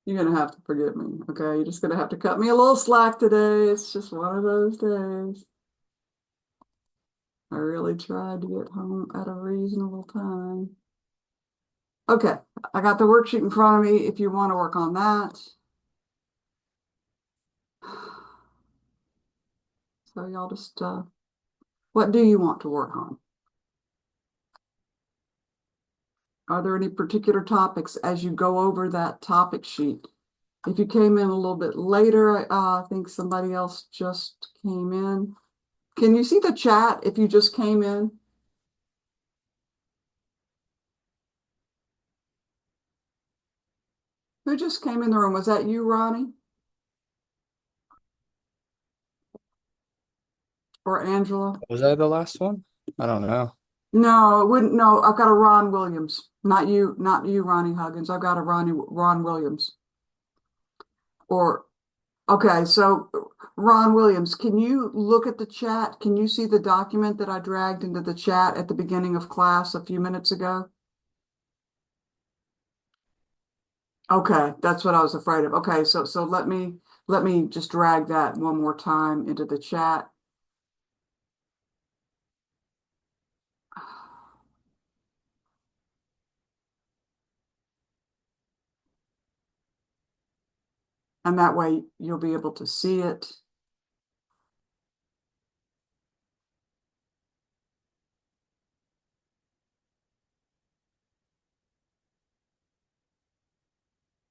You're gonna have to forgive me, okay? You're just gonna have to cut me a little slack today. It's just one of those days. I really tried to get home at a reasonable time. Okay, I got the worksheet in front of me if you want to work on that. So y'all just, what do you want to work on? Are there any particular topics as you go over that topic sheet? If you came in a little bit later, I think somebody else just came in. Can you see the chat if you just came in? Who just came in the room? Was that you, Ronnie? Or Angela? Was that the last one? I don't know. No, it wouldn't. No, I've got a Ron Williams. Not you, Ronnie Huggins. I've got a Ron Williams. Or okay, so Ron Williams, can you look at the chat? Can you see the document that I dragged into the chat at the beginning of class a few minutes ago? Okay, that's what I was afraid of. Okay, so let me just drag that one more time into the chat. And that way you'll be able to see it.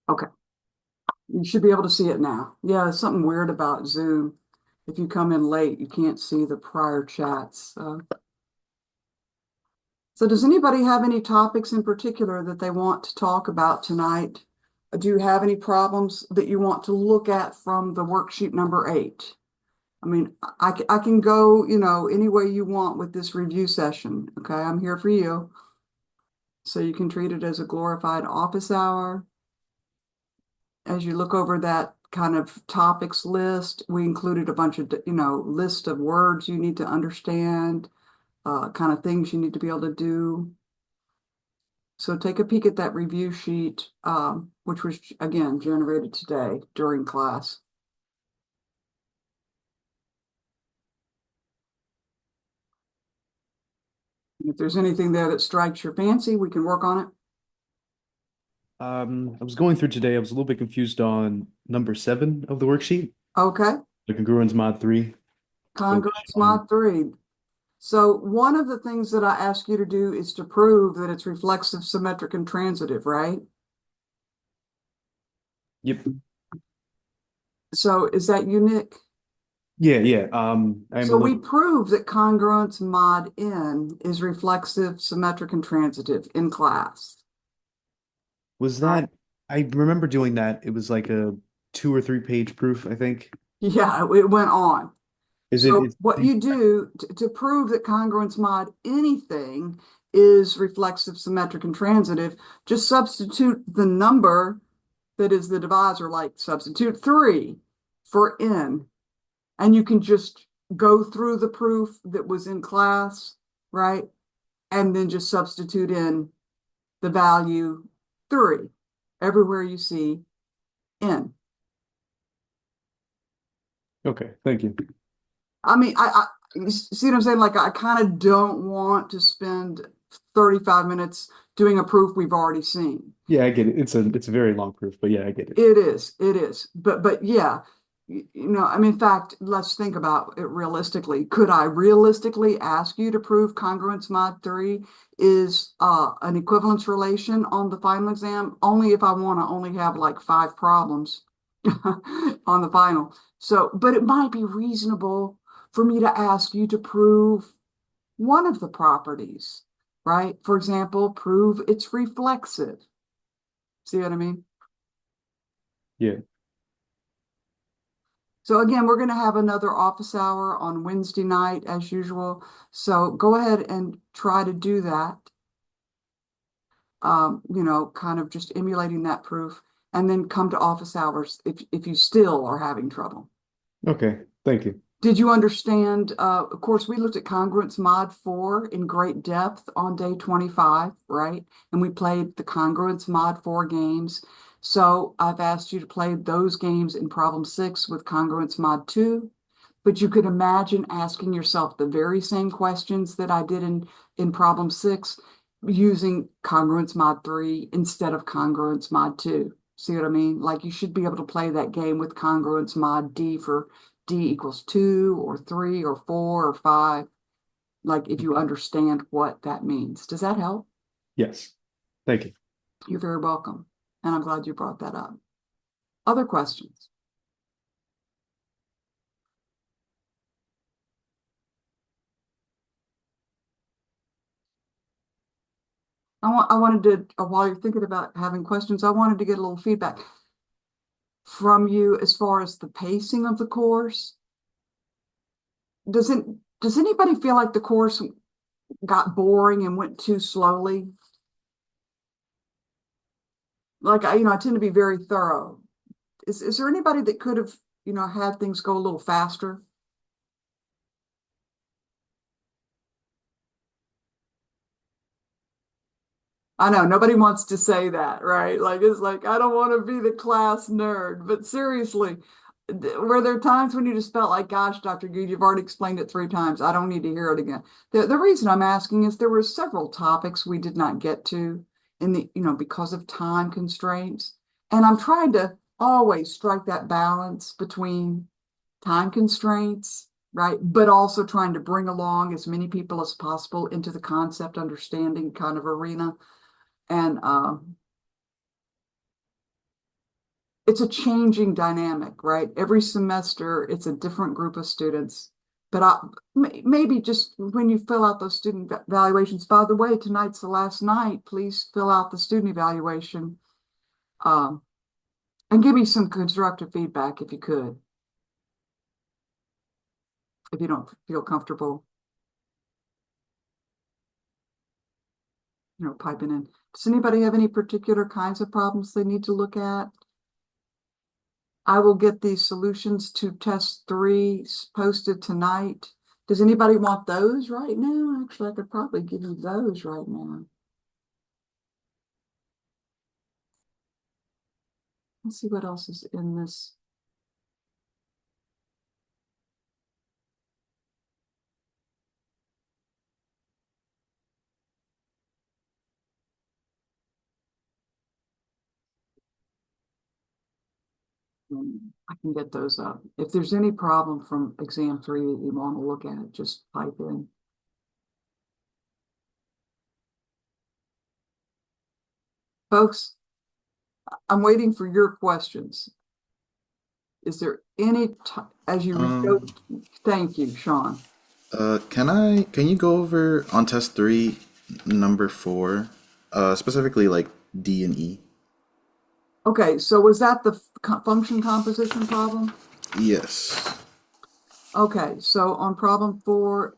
Okay, you should be able to see it now. Yeah, there's something weird about Zoom. If you come in late, you can't see the prior chats. So does anybody have any topics in particular that they want to talk about tonight? Do you have any problems that you want to look at from the worksheet number 8? I mean, I can go, any way you want with this review session. Okay, I'm here for you. So you can treat it as a glorified office hour. As you look over that kind of topics list, we included a bunch of, list of words you need to understand, kind of things you need to be able to do. So take a peek at that review sheet, which was, again, generated today during class. If there's anything there that strikes your fancy, we can work on it. I was going through today. I was a little bit confused on number 7 of the worksheet, Okay, the congruence mod 3, which congruence mod 3. So one of the things that I ask you to do is to prove that it's reflexive, symmetric, and transitive, right? yep. So is that unique? Yeah. I am a So we little. prove that congruence mod n is reflexive, symmetric, and transitive in class. Was Right. that? I remember doing that. It was like a 2 or 3 page proof, I think. Yeah, it went on. Is it? So what you do to prove that congruence mod anything is reflexive, symmetric, and transitive, just substitute the number that is the divisor, like substitute 3 for n, and you can just go through the proof that was in class, right? And then just substitute in the value 3 everywhere you see n. Okay, thank you. I mean, you see what I'm saying? Like, I kind of don't want to spend 35 minutes doing a proof we've already seen. Yeah, I get it. It's a very long proof, but yeah, I get it. It is. But yeah, I mean, in fact, let's think about it realistically. Could I realistically ask you to prove congruence mod 3 is an equivalence relation on the final exam? Only if I want to only have like 5 problems on the final. So, but it might be reasonable for me to ask you to prove one of the properties, right? For example, prove it's reflexive. See what I mean? Yeah. So again, we're going to have another office hour on Wednesday night as usual. So go ahead and try to do that. Kind of just emulating that proof, and then come to office hours if you still are having trouble. Okay, thank you. Did you understand? Of course, we looked at congruence mod 4 in great depth on day 25, right? And we played the congruence mod 4 games. So I've asked you to play those games in problem 6 with Congruence Mod 2. But you could imagine asking yourself the very same questions that I did in problem 6 using Congruence Mod 3 instead of Congruence Mod 2. See what I mean? Like you should be able to play that game with Congruence Mod D for D equals 2 or 3 or 4 or 5. Like if you understand what that means. Does that help? Yes. Thank you. You're very welcome. And I'm glad you brought that up. Other questions? I wanted to, while you're thinking about having questions, I wanted to get a little feedback from you as far as the pacing of the course. Does anybody feel like the course got boring and went too slowly? Like I tend to be very thorough. Is there anybody that could have, had things go a little faster? I know nobody wants to say that, right? Like it's like I don't want to be the class nerd, but seriously, were there times when you just felt like, gosh, Dr. Good, you've already explained it 3 times. I don't need to hear it again. The reason I'm asking is there were several topics we did not get to in because of time constraints. And I'm trying to always strike that balance between time constraints, right? But also trying to bring along as many people as possible into the concept understanding kind of arena. And it's a changing dynamic, right? Every semester, it's a different group of students. But maybe just when you fill out those student evaluations, by the way, tonight's the last night, please fill out the student evaluation um, and give me some constructive feedback if you could, if you don't feel comfortable, piping in. Does anybody have any particular kinds of problems they need to look at? I will get these solutions to test 3 posted tonight. Does anybody want those right now? Actually, I could probably give you those right now. Let's see what else is in this. I can get those up. If there's any problem from exam 3 that you want to look at, just type in. Folks, I'm waiting for your questions. Is there any, as you go, Um, thank you, Sean. can you go over on test 3, number 4, specifically like D and E? Okay, so was that the function composition problem? Yes. Okay, so on problem 4,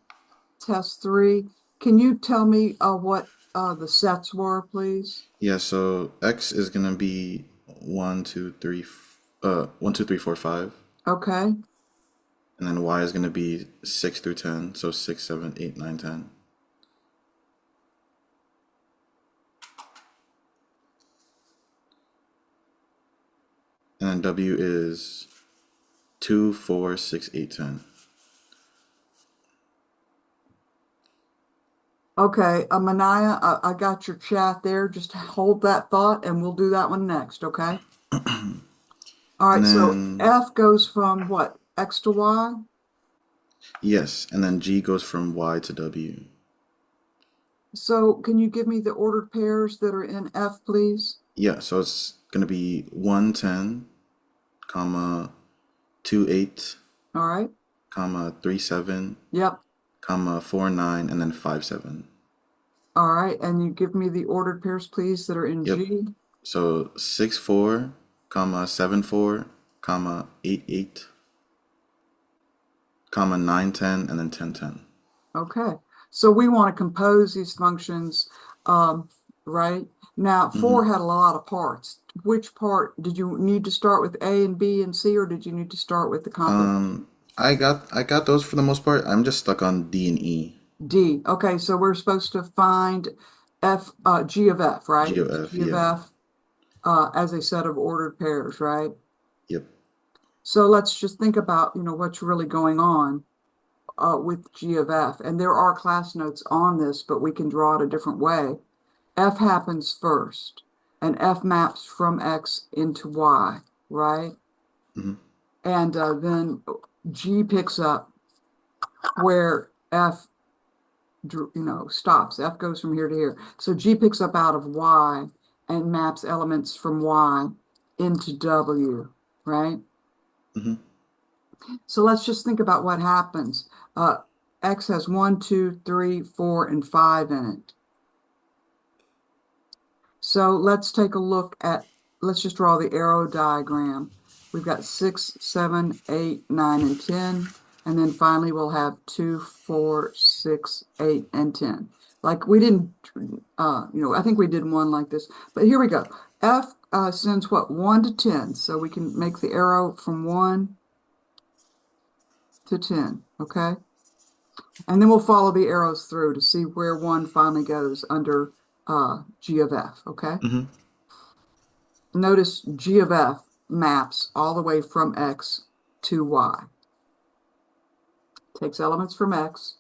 test 3, can you tell me what the sets were, please? Yeah, so X is gonna be 1, 2, 3, 1, 2, 3, 4, 5. Okay, And then Y is gonna be 6 through 10, so 6, 7, 8, 9, 10. And then W is 2, 4, 6, 8, 10. okay, Manaya, I got your chat there. Just hold that thought and we'll do that one next, okay? All And right, so then, F goes from what? X to Y? yes, and then G goes from Y to W. So can you give me the ordered pairs that are in F, please? Yeah, so it's gonna be 1, 10, comma, 2, 8, All right, comma, 3, 7, yep. comma, 4, 9, and then 5, 7. All right, and you give me the ordered pairs, please, that are in Yep. G? So 6, 4, comma, 7, 4, comma, 8, 8, comma, 9, 10, and then 10, 10. Okay, so we want to compose these functions, right? Now, 4 had a lot of parts. Which part, did you need to start with A and B and C, or did you need to start with the composition? I got those for the most part. I'm just stuck on D and E. D. Okay, so we're supposed to find F, G of F, right? G of F, G of yeah. F. as a set of ordered pairs, right? Yep. So let's just think about, what's really going on with G of F. And there are class notes on this, but we can draw it a different way. F happens first, and F maps from X into Y, right? Mm-hmm. And then G picks up where F, stops. F goes from here to here. So G picks up out of Y and maps elements from Y into W, right? Mm-hmm. So let's just think about what happens. X has 1, 2, 3, 4, and 5 in it. So let's take a look at, let's just draw the arrow diagram. We've got 6, 7, 8, 9, and 10. And then finally we'll have 2, 4, 6, 8, and 10. Like we didn't, I think we did one like this. But here we go. F sends what? 1 to 10. So we can make the arrow from 1 to 10, okay? And then we'll follow the arrows through to see where 1 finally goes under G of F, okay? Mm-hmm. Notice G of F maps all the way from X to Y. Takes elements from X.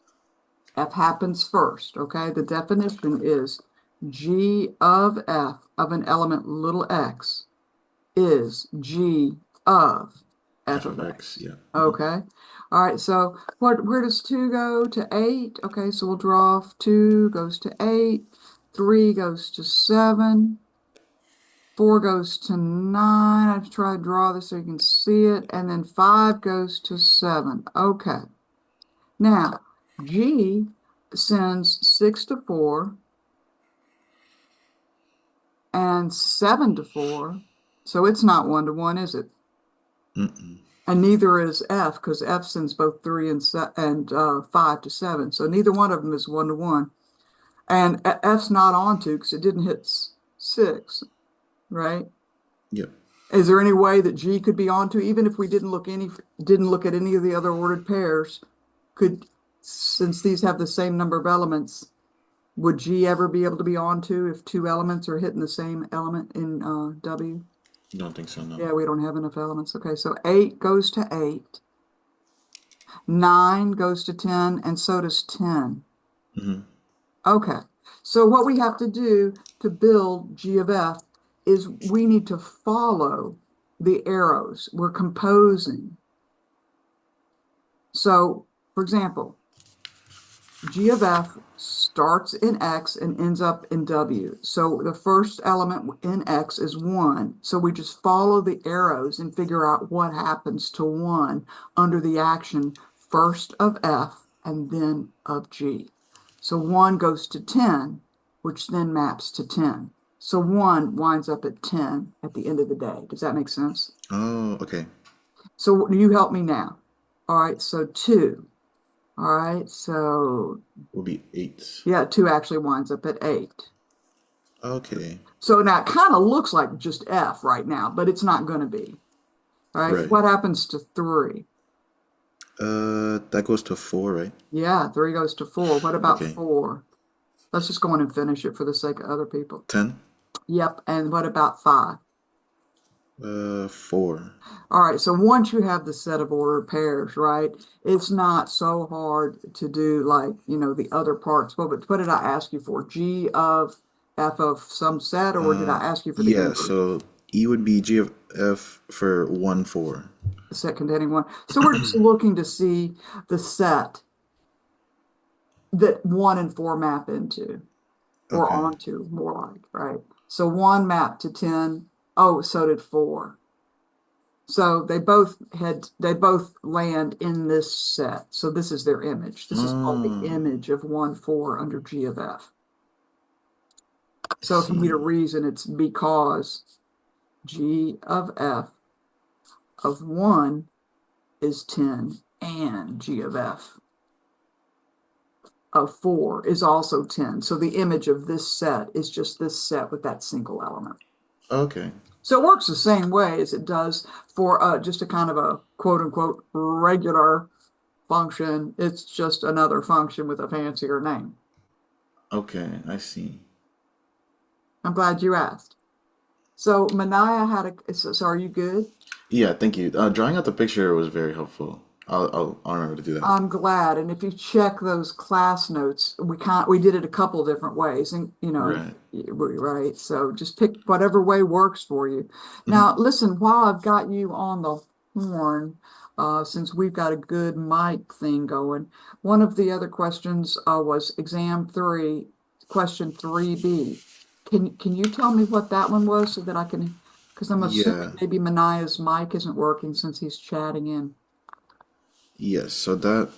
F happens first, okay? The definition is G of F of an element little x is G of F of X. Yeah. Okay. All right. So where does 2 go? To 8. Okay. So we'll draw off 2 goes to 8. 3 goes to 7. 4 goes to 9. I've tried to draw this so you can see it. And then 5 goes to 7. Okay. Now, G sends 6 to 4 and 7 to 4. So it's not 1 to 1, is it? Mm-mm. And neither is F, because F sends both 3 and 5 to 7. So neither one of them is 1 to 1. And F's not on 2 because it didn't hit 6, right? Yep. Is there any way that G could be on 2, even if we didn't look at any of the other ordered pairs? Since these have the same number of elements, would G ever be able to be on 2 if 2 elements are hitting the same element in W? Don't think so, no. Yeah, we don't have enough elements. Okay, so 8 goes to 8. 9 goes to 10, and so does 10. Mm-hmm. Okay, so what we have to do to build G of F is we need to follow the arrows. We're composing. So, for example, G of F starts in X and ends up in W. So the first element in X is 1. So we just follow the arrows and figure out what happens to 1 under the action first of F and then of G. So 1 goes to 10, which then maps to 10. So 1 winds up at 10 at the end of the day. Does that make sense? Oh, okay. So you help me now. All right, so 2. All right, so Will be 8. yeah, 2 actually winds up at 8. Okay. So now it kind of looks like just F right now, but it's not going to be. All right, Right. what happens to 3? That goes to 4, right? Yeah, 3 goes to 4. What about Okay. 4? Let's just go on and finish it for the sake of other people. 10. Yep, and what about 5? 4. All right, so once you have the set of ordered pairs, right, it's not so hard to do like, the other parts. What did I ask you for? G of F of some set, or did I ask you for the Yeah, inverse? so E would be G of F for 1, 4. The set containing 1. So we're just looking to see the set that 1 and 4 map into, or Okay. onto, more like, right? So 1 mapped to 10. Oh, so did 4. So they both land in this set. So this is their image. This is called the image of 1, 4 under G of F. So if you need a reason, it's because G of F of 1 is 10 and G of F of 4 is also 10. So the image of this set is just this set with that single element. Okay. So it works the same way as it does for just a kind of a quote unquote regular function. It's just another function with a fancier name. Okay, I see. I'm glad you asked. So Manaya had so are you good? Yeah, thank you. Drawing out the picture was very helpful. I'll remember to do that. I'm glad. And if you check those class notes, we did it a couple different ways and Right. right. So just pick whatever way works for you. Hmm. Now, listen, while I've got you on the horn, since we've got a good mic thing going, one of the other questions was exam 3, question 3B. Can you tell me what that one was so that I can, because I'm assuming Yeah. maybe Manaya's mic isn't working since he's chatting in. Yes. So that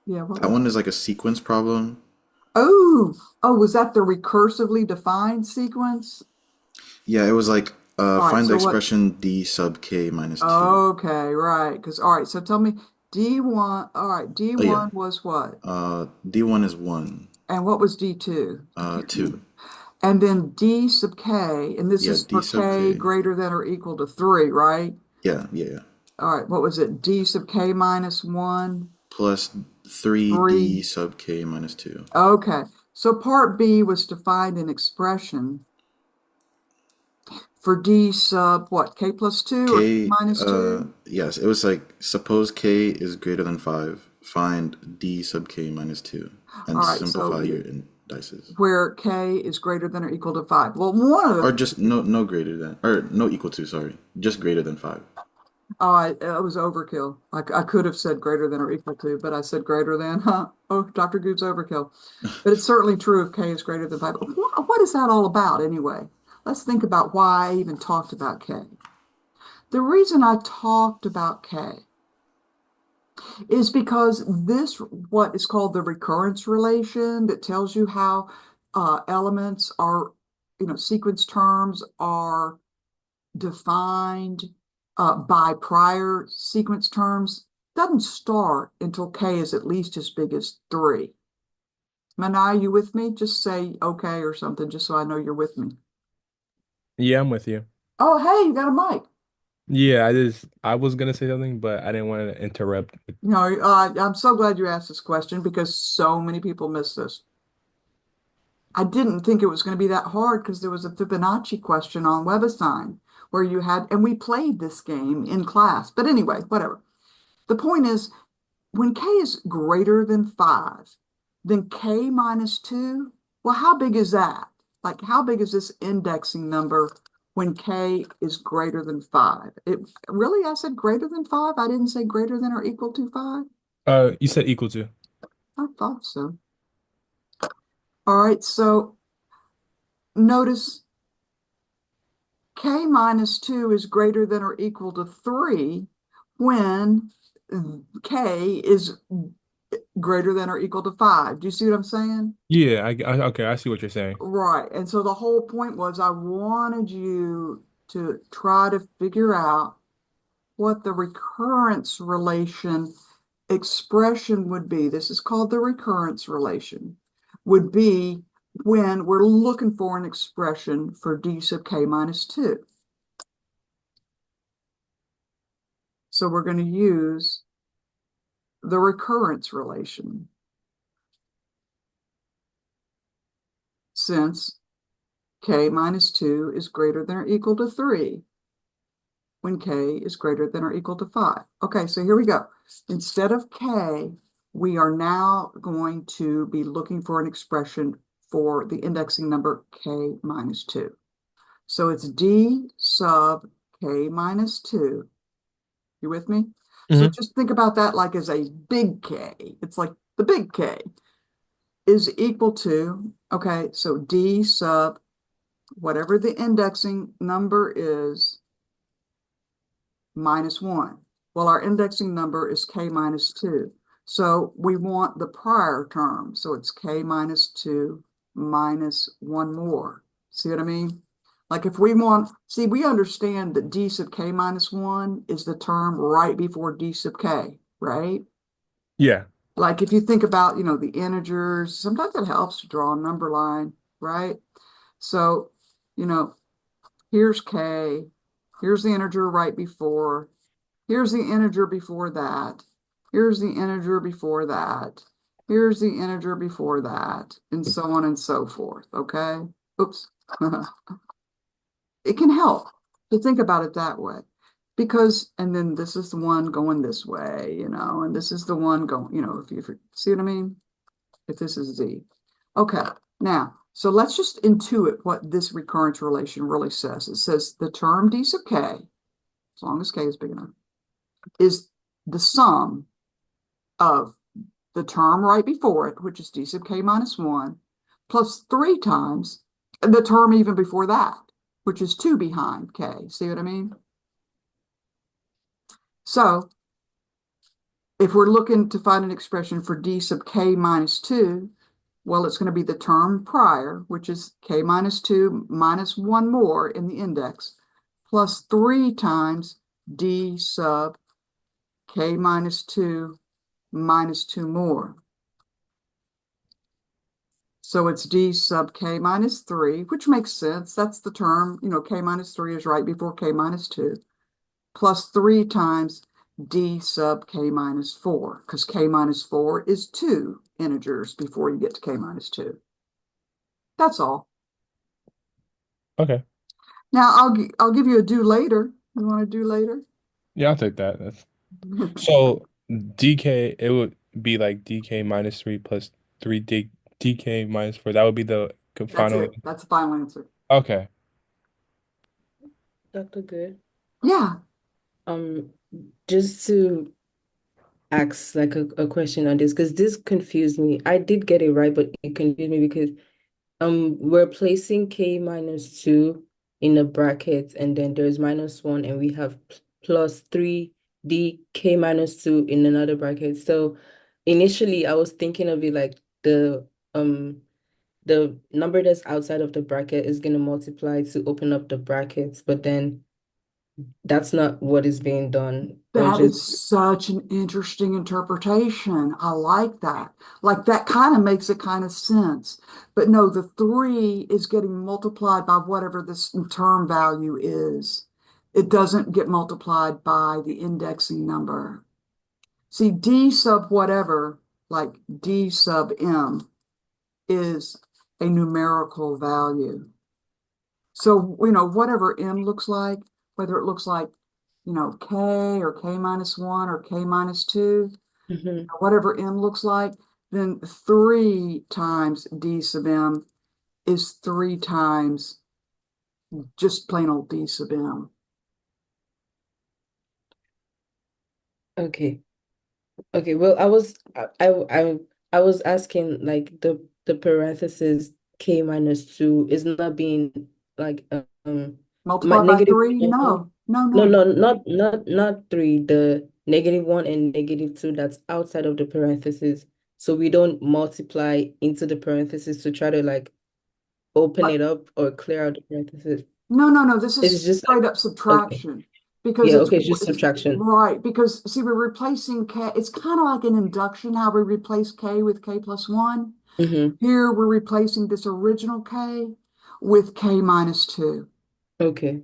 Yeah, what that was one is like a sequence problem. Oh, oh, was that the recursively defined sequence? Yeah, it was like All right, find the so what? expression d sub k minus 2. Okay, right. Because all right, so tell me D1, all right, Oh yeah. D1 was what? D1 is 1. And what was D2? If you 2. remember. And then D sub K, and this Yeah, is d for sub K k. greater than or equal to 3, right? Yeah, yeah, yeah. All right, what was it? D sub K minus 1, Plus 3d 3. sub k minus 2. Okay, so part B was to find an expression for D sub what? K plus 2 or K K, minus 2? yes, it was like suppose k is greater than 5, find d sub k minus 2, All and right, simplify so your indices. where K is greater than or equal to 5. Well, one of Or the, just no greater than, or no equal to, sorry. Just greater than 5. oh, it was overkill. I could have said greater than or equal to, but I said greater than. Huh? Oh, Dr. Good's overkill. But it's certainly true if K is greater than 5. What is that all about anyway? Let's think about why I even talked about K. The reason I talked about K is because this, what is called the recurrence relation that tells you how elements are, sequence terms are defined by prior sequence terms doesn't start until K is at least as big as 3. Manai, you with me? Just say okay or something, just so I know you're with me. Yeah, I'm with you. Oh, hey, you got a mic. Yeah, I was gonna say something, but I didn't want to interrupt. I'm so glad you asked this question because so many people miss this. I didn't think it was going to be that hard because there was a Fibonacci question on WebAssign where you had, and we played this game in class. But anyway, whatever. The point is, when K is greater than 5, then K minus 2, well, how big is that? Like, how big is this indexing number when K is greater than 5? It really, I said greater than 5. I didn't say greater than or equal to 5. You said equal to. I thought so. All right, so notice K minus 2 is greater than or equal to 3 when K is greater than or equal to 5. Do you see what I'm saying? Yeah, okay, I see what you're saying. Right. And so the whole point was I wanted you to try to figure out what the recurrence relation expression would be. This is called the recurrence relation, would be when we're looking for an expression for D sub K minus 2. So we're going to use the recurrence relation since K minus 2 is greater than or equal to 3 when K is greater than or equal to 5. Okay, so here we go. Instead of K, we are now going to be looking for an expression for the indexing number K minus 2. So it's D sub K minus 2. You with me? So Hmm. just think about that like as a big K. It's like the big K is equal to, okay, so D sub whatever the indexing number is minus 1. Well, our indexing number is K minus 2. So we want the prior term. So it's K minus 2 minus 1 more. See what I mean? Like if we want, see, we understand that D sub K minus 1 is the term right before D sub K, right? Yeah. Like if you think about, the integers, sometimes it helps to draw a number line, right? So, you know, here's K, here's the integer right before, here's the integer before that, here's the integer before that, here's the integer before that, and so on and so forth, okay? Oops. it can help to think about it that way. Because, and then this is the one going this way, you know, and this is the one going, you know, if you see what I mean? If this is Z. Okay, now, so let's just intuit what this recurrence relation really says. It says the term D sub K, as long as K is big enough, is the sum of the term right before it, which is D sub K minus 1, plus 3 times the term even before that, which is 2 behind K. See what I mean? So if we're looking to find an expression for D sub K minus 2, well, it's going to be the term prior, which is K minus 2 minus 1 more in the index, plus 3 times D sub K minus 2 minus 2 more. So it's D sub K minus 3, which makes sense. That's the term, you know, K minus 3 is right before K minus 2, plus 3 times D sub K minus 4, because K minus 4 is 2 integers before you get to K minus 2. That's all. Okay. Now I'll give you a do later. You want to do later? Yeah, I'll take that. So DK, it would be like DK minus 3 plus 3 DK minus 4. That would be the That's final. it. That's the final answer. Okay. Dr. Good. Yeah. Um, just to ask like a question on this, because this confused me. I did get it right, but it confused me because we're placing K minus 2 in a bracket, and then there's minus 1, and we have plus 3 DK minus 2 in another bracket. So initially I was thinking of it like the number that's outside of the bracket is going to multiply to open up the brackets, but then that's not what is being done. That is such an interesting interpretation. I like that. Like that kind of makes it kind of sense. But no, the 3 is getting multiplied by whatever this term value is. It doesn't get multiplied by the indexing number. See, D sub whatever, like D sub M, is a numerical value. So, you know, whatever M looks like, whether it looks like, you know, K or K minus 1 or K minus 2, whatever M looks like, then 3 times D sub M is 3 times just plain old D sub M. Okay. Okay. Well, I was asking like the parenthesis K minus 2 is not being like my Multiplied by negative 3? one. No. Not 3, the -1 and -2 that's outside of the parentheses. So we don't multiply into the parentheses to try to like open it up or clear out the parentheses. No. This It's is just straight up okay. subtraction. Because Yeah, it's okay, it's just subtraction. right. Because see, we're replacing K. It's kind of like an induction, how we replace K with K plus 1. Here we're replacing this original K with K minus 2. Okay.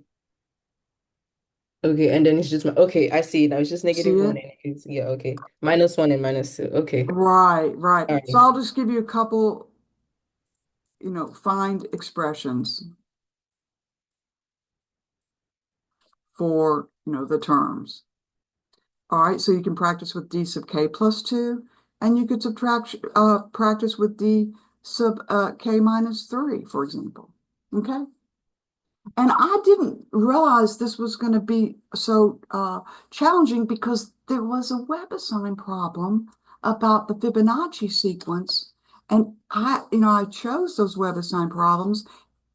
Okay, and then it's just okay, I see it now. It's just See -1 it? and it's yeah, okay. -1 and -2. Okay. Right. All So right. I'll just give you a couple, you know, find expressions for, you know, the terms. All right, so you can practice with D sub K plus 2, and you could practice with D sub K minus 3, for example. Okay? And I didn't realize this was going to be so challenging because there was a WebAssign problem about the Fibonacci sequence. And I chose those WebAssign problems.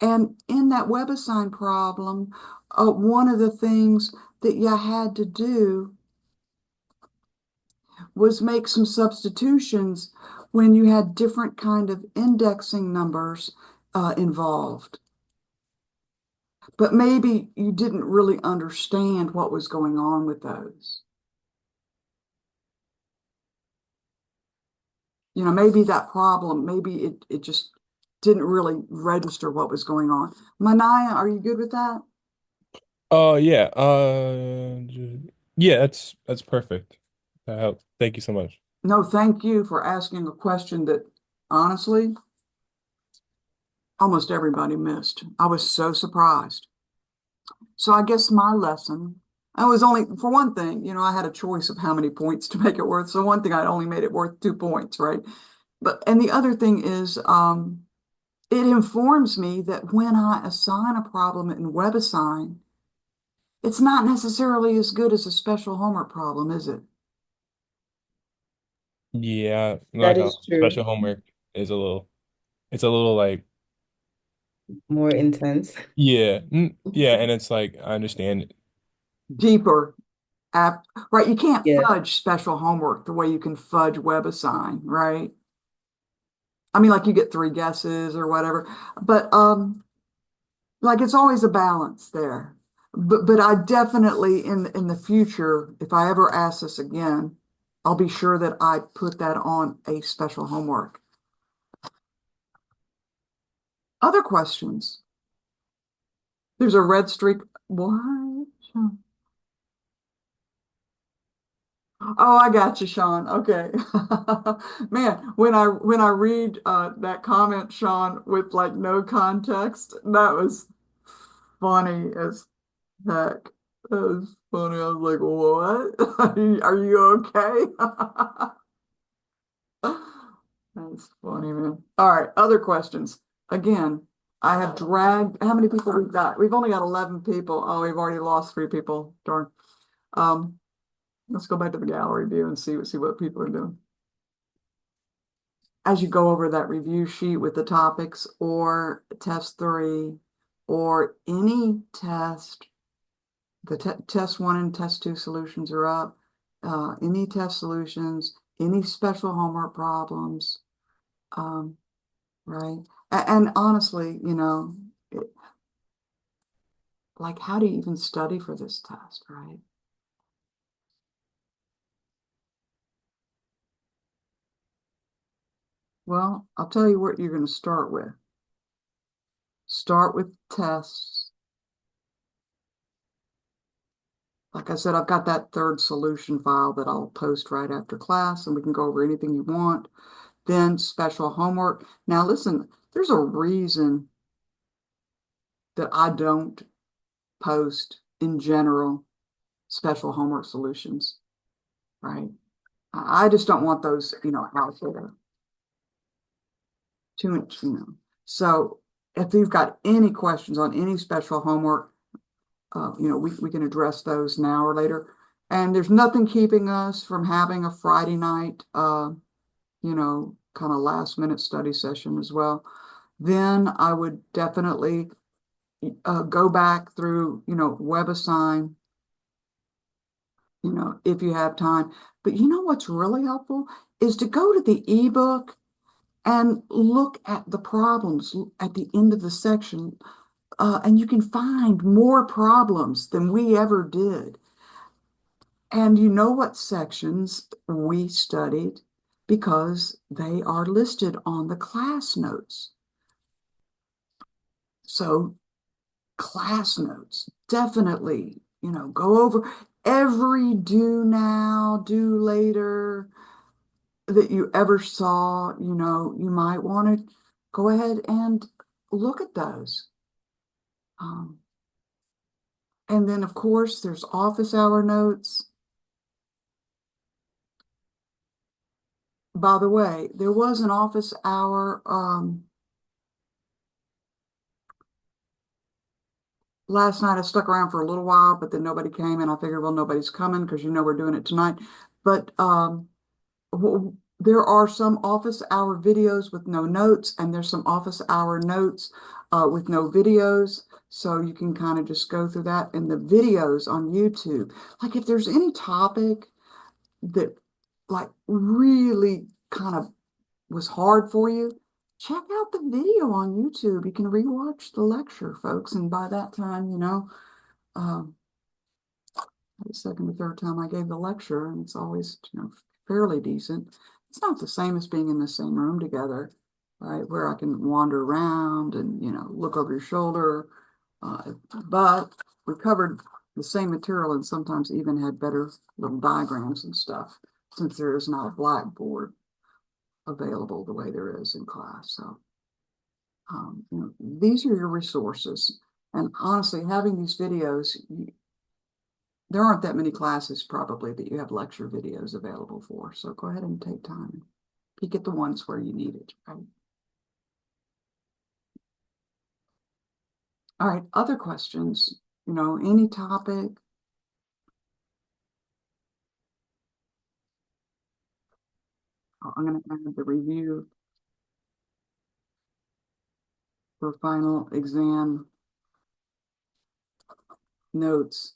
And in that WebAssign problem, one of the things that you had to do was make some substitutions when you had different kind of indexing numbers involved. But maybe you didn't really understand what was going on with those. You know, maybe that problem, maybe it just didn't really register what was going on. Manaya, are you good with that? Yeah. Yeah, that's perfect. That helped. Thank you so much. No, thank you for asking a question that honestly, almost everybody missed. I was so surprised. So I guess my lesson, I was only, for one thing, you know, I had a choice of how many points to make it worth. So one thing, I only made it worth 2 points, right? And the other thing is, it informs me that when I assign a problem in WebAssign, it's not necessarily as good as a special homework problem, is it? Yeah, That like is true. special homework is a little, it's a little like, More intense. yeah, yeah, and it's like I understand. Deeper. Right, you can't Yeah. fudge special homework the way you can fudge WebAssign, right? I mean, like you get 3 guesses or whatever, but like it's always a balance there. But I definitely in the future, if I ever ask this again, I'll be sure that I put that on a special homework. Other questions? There's a red streak. What? Oh, I got you, Sean. Okay. Man, when I read that comment, Sean, with like no context, that was funny as heck. That was funny. I was like, what? Are you okay? That's funny, man. All right, other questions. Again, I have dragged, how many people we've got? We've only got 11 people. Oh, we've already lost 3 people. Darn. Um, let's go back to the gallery view and see what people are doing. As you go over that review sheet with the topics or test 3 or any test, the test 1 and test 2 solutions are up. Any test solutions, any special homework problems, right? And honestly, you know, like how do you even study for this test, right? Well, I'll tell you what you're going to start with. Start with tests. Like I said, I've got that 3rd solution file that I'll post right after class, and we can go over anything you want. Then special homework. Now listen, there's a reason that I don't post in general special homework solutions, right? I just don't want those, you know, out there too much, you know. So if you've got any questions on any special homework, you know, we can address those now or later. And there's nothing keeping us from having a Friday night, you know, kind of last minute study session as well. Then I would definitely go back through, you know, WebAssign, you know, if you have time. But you know what's really helpful is to go to the ebook and look at the problems at the end of the section. And you can find more problems than we ever did. And you know what sections we studied because they are listed on the class notes. So class notes, definitely, you know, go over every do now, do later that you ever saw, you know, you might want to go ahead and look at those. And then, of course, there's office hour notes. By the way, there was an office hour last night. I stuck around for a little while, but then nobody came, and I figured, well, nobody's coming because you know we're doing it tonight. But there are some office hour videos with no notes, and there's some office hour notes with no videos. So you can kind of just go through that. And the videos on YouTube, like if there's any topic that like really kind of was hard for you, check out the video on YouTube. You can rewatch the lecture, folks. And by that time, you know, um, the second or third time I gave the lecture, and it's always, you know, fairly decent. It's not the same as being in the same room together, right? Where I can wander around and, you know, look over your shoulder. But we covered the same material and sometimes even had better little diagrams and stuff since there is not a blackboard available the way there is in class. So, you know, these are your resources. And honestly, having these videos, there aren't that many classes probably that you have lecture videos available for. So go ahead and take time and peek at the ones where you need it, right? All right, other questions, any topic. I'm going to add the review for final exam notes.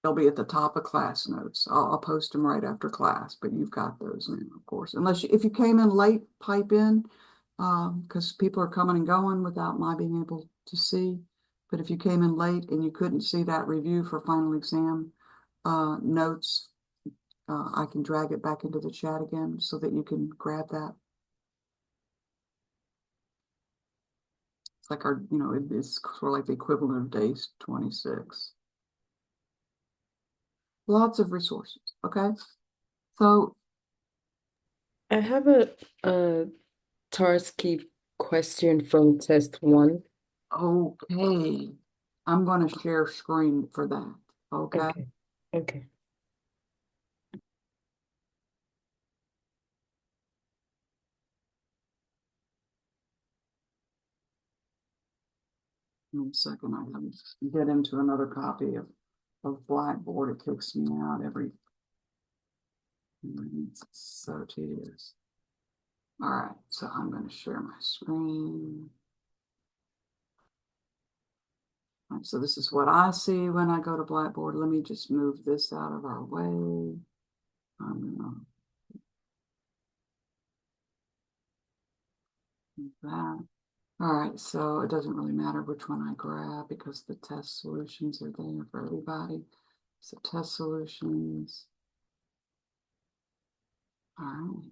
They'll be at the top of class notes. I'll post them right after class, but you've got those now, of course. Unless if you came in late, pipe in, because people are coming and going without my being able to see. But if you came in late and you couldn't see that review for final exam notes, I can drag it back into the chat again so that you can grab that. It's like it's sort of like the equivalent of days 26. Lots of resources, okay? So, I have a Tarski question from test 1. okay, I'm going to share screen for that, okay? Okay. Okay. In a second, I can get into another copy of Blackboard. It kicks me out every. It's so tedious. All right, so I'm going to share my screen. All right, so this is what I see when I go to Blackboard. Let me just move this out of our way. That. All right, so it doesn't really matter which one I grab because the test solutions are there for everybody. So test solutions. All right.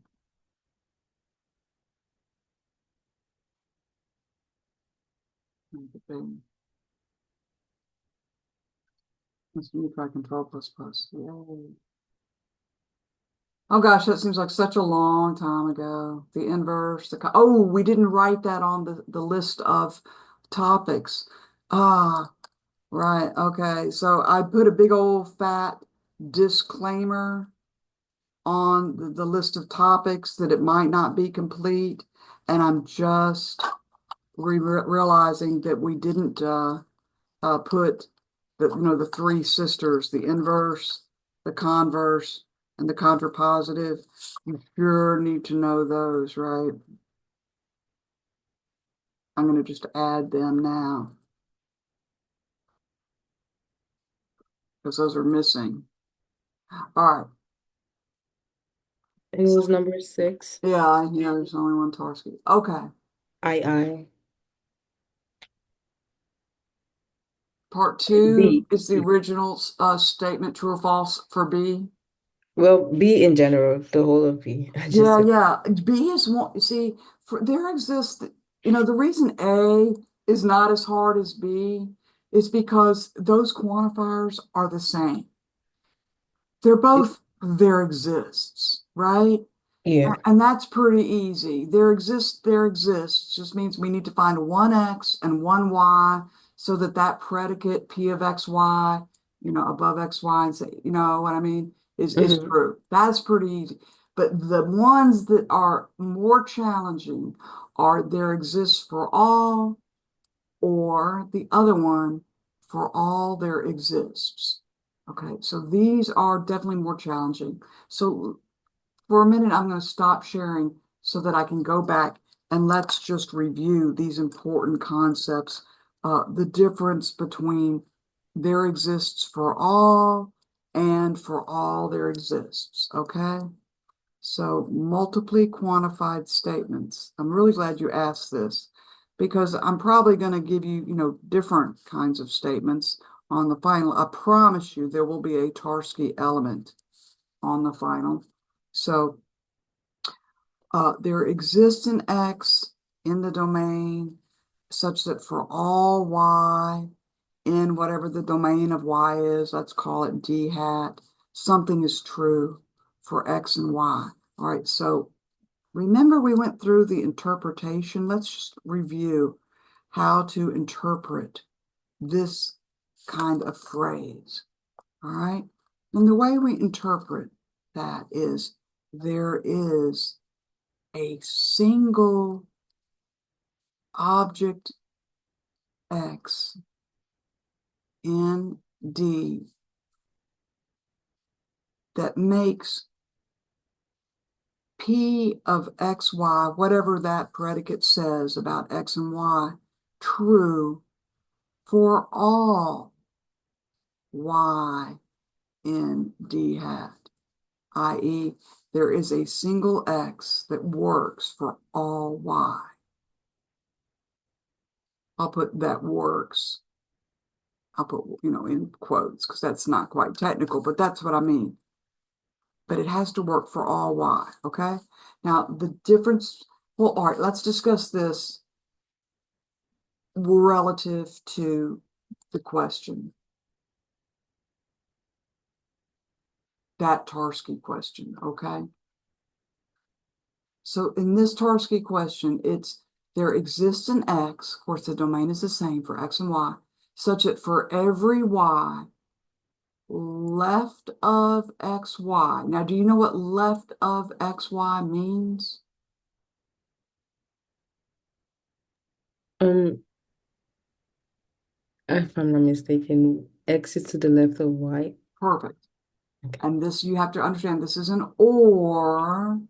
Let's try Control++. Yay. Oh gosh, that seems like such a long time ago. The inverse, oh, we didn't write that on the list of topics. Ah, right, okay. So I put a big old fat disclaimer on the list of topics that it might not be complete. And I'm just realizing that we didn't put the three sisters, the inverse, the converse, and the contrapositive. You sure need to know those, right? I'm going to just add them now because those are missing. All right. And it was number 6. Yeah, there's only one Tarski. Okay. I. Part 2 B. is the original statement, true or false, for B. Well, B in general, the whole of B. I just Yeah, said yeah. B is one. See, there exists, the reason A is not as hard as B is because those quantifiers are the same. They're both there exists, right? yeah. And that's pretty easy. There exists just means we need to find one X and one Y so that predicate P of XY, above XY and say, you know what I mean, is Mhm. true. That's pretty easy. But the ones that are more challenging are there exists for all, or the other one, for all there exists. Okay, so these are definitely more challenging. So for a minute, I'm going to stop sharing so that I can go back and let's just review these important concepts. The difference between there exists for all and for all there exists, okay? So multiply quantified statements. I'm really glad you asked this because I'm probably going to give you, different kinds of statements on the final. I promise you there will be a Tarski element on the final. So there exists an X in the domain such that for all Y in whatever the domain of Y is, let's call it D hat, something is true for X and Y. All right, so remember we went through the interpretation. Let's just review how to interpret this kind of phrase. All right. And the way we interpret that is there is a single object X in D that makes P of XY, whatever that predicate says about X and Y, true for all Y in D hat, i.e., there is a single X that works for all Y. I'll put that works. I'll put, in quotes because that's not quite technical, but that's what I mean. But it has to work for all Y, okay? Now, the difference, well, all right, let's discuss this relative to the question. That Tarski question, okay? So in this Tarski question, it's there exists an X, of course the domain is the same for X and Y, such that for every Y left of XY. Now, do you know what left of XY means? If I'm not mistaken, X is to the left of Y. Perfect. Okay. And this, you have to understand, this is an or.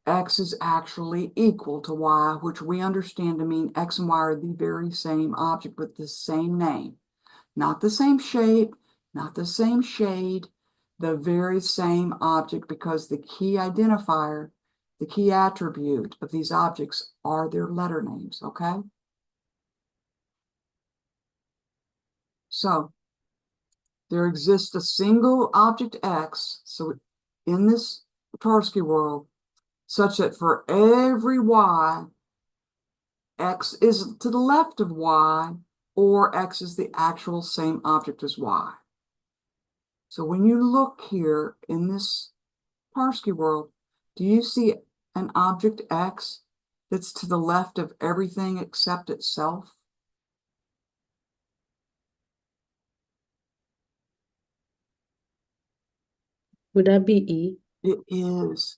X is actually equal to Y, which we understand to mean X and Y are the very same object with the same name. Not the same shape, not the same shade, the very same object, because the key identifier, the key attribute of these objects are their letter names, okay? So there exists a single object X, so in this Tarski world, such that for every Y, X is to the left of Y, or X is the actual same object as Y. So when you look here in this Tarski world, do you see an object X that's to the left of everything except itself? Would that be E? It is.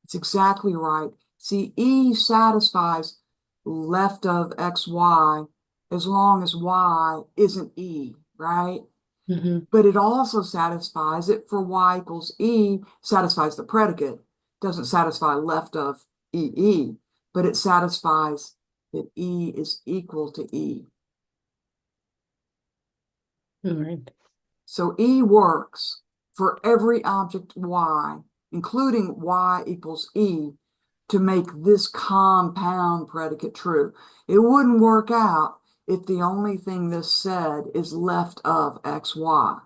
It's exactly right. See, E satisfies left of XY as long as Y isn't E, right? Mm-hmm. But it also satisfies it for Y equals E, satisfies the predicate, doesn't satisfy left of EE, but it satisfies that E is equal to E. All right. So E works for every object Y, including Y equals E, to make this compound predicate true. It wouldn't work out if the only thing this said is left of XY,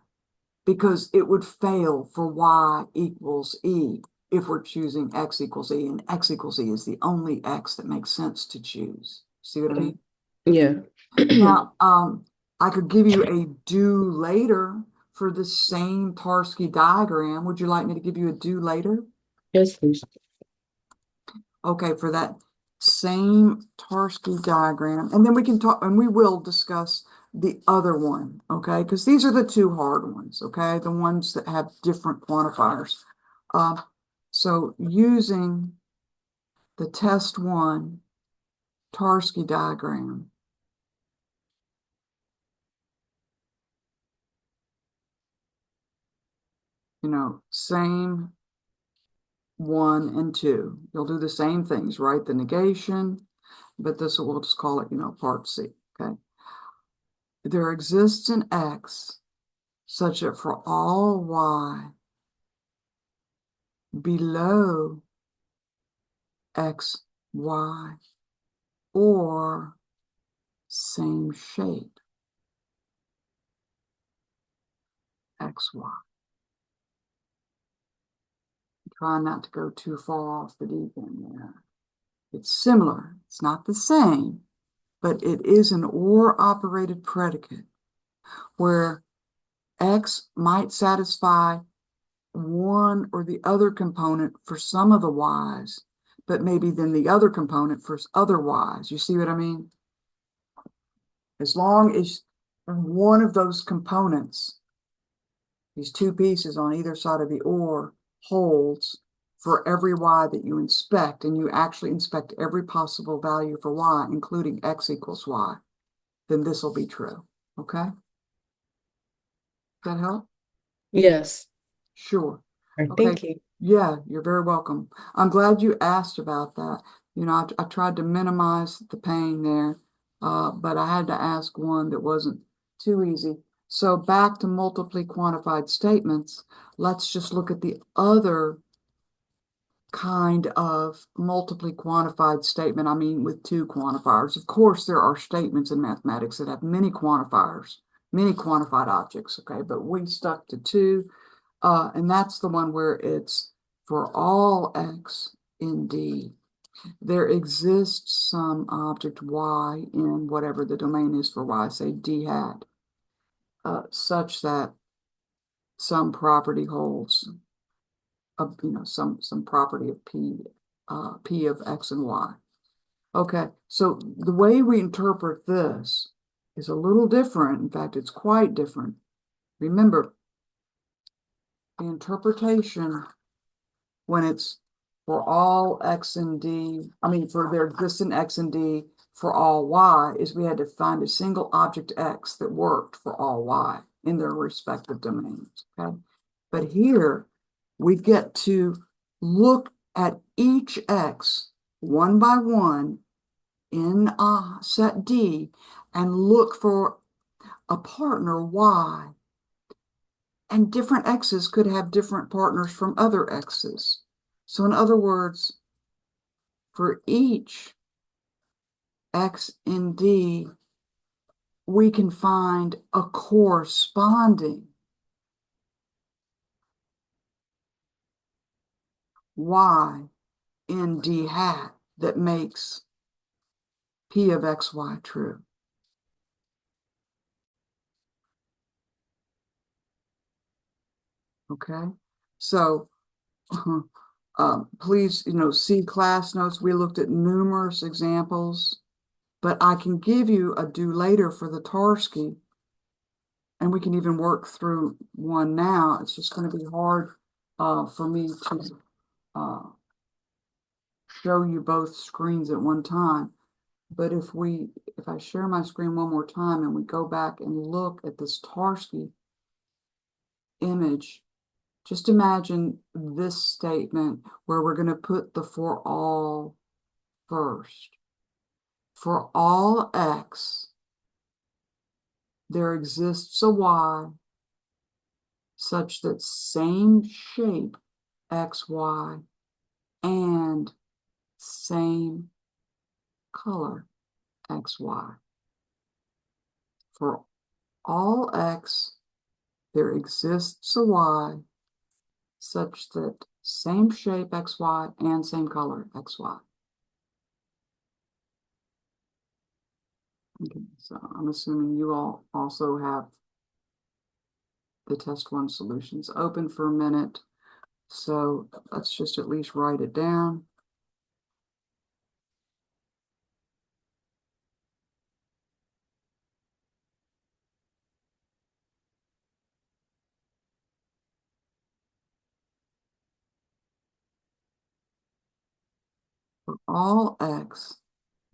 because it would fail for Y equals E if we're choosing X equals E, and X equals E is the only X that makes sense to choose. See what I mean? Yeah. Now, I could give you a do later for the same Tarski diagram. Would you like me to give you a do later? Yes, please. Okay, for that same Tarski diagram, and then we can talk, and we will discuss the other one, okay? Because these are the two hard ones, okay? The ones that have different quantifiers. So using the test one Tarski diagram, same 1 and 2. You'll do the same things, right? The negation, but this we'll just call it, part C, okay? There exists an X such that for all Y below X, Y, or same shape, X, Y. Try not to go too far off the deep end there. It's similar. It's not the same, but it is an or operated predicate where X might satisfy one or the other component for some of the Y's, but maybe then the other component for other Y's. You see what I mean? As long as one of those components, these two pieces on either side of the or, holds for every y that you inspect, and you actually inspect every possible value for y, including x equals y, then this will be true. Okay? Does that help? Yes. Sure. All right, Okay. thank you. Yeah, you're very welcome. I'm glad you asked about that. You know, I tried to minimize the pain there, but I had to ask one that wasn't too easy. So back to multiply quantified statements, let's just look at the other kind of multiply quantified statement. I mean, with two quantifiers. Of course, there are statements in mathematics that have many quantifiers, many quantified objects, okay? But we stuck to two, and that's the one where it's for all x in D, there exists some object y in whatever the domain is for y, say D hat, such that some property holds of, you know, some property of P of X and Y. Okay, so the way we interpret this is a little different. In fact, it's quite different. Remember, the interpretation when it's for all X and D, I mean, for there existing X and D for all Y, is we had to find a single object X that worked for all Y in their respective domains, okay? But here, we get to look at each X one by one in set D and look for a partner Y. And different X's could have different partners from other X's. So in other words, for each X in D, we can find a corresponding Y in D hat that makes P of XY true. Okay, so please, see class notes. We looked at numerous examples, but I can give you a do later for the Tarski, and we can even work through one now. It's just going to be hard for me to show you both screens at one time. But if I share my screen one more time and we go back and look at this Tarski image, just imagine this statement where we're going to put the for all first. For all X, there exists a Y such that same shape XY and same color XY. For all X, there exists a Y such that same shape XY and same color XY. Okay, so I'm assuming you all also have the test one solutions open for a minute. So let's just at least write it down. For all X,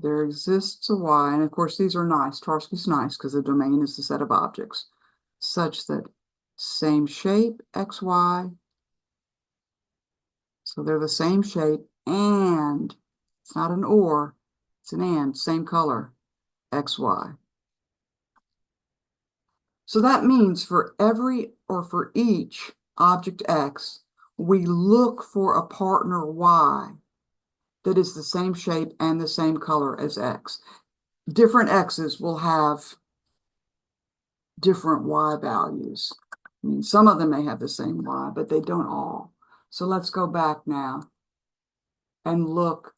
there exists a Y, and of course these are nice. Tarski's nice because the domain is the set of objects, such that same shape XY, so they're the same shape, and it's not an or, it's an and, same color XY. So that means for every or for each object X, we look for a partner Y that is the same shape and the same color as X. Different X's will have different Y values. I mean, some of them may have the same Y, but they don't all. So let's go back now and look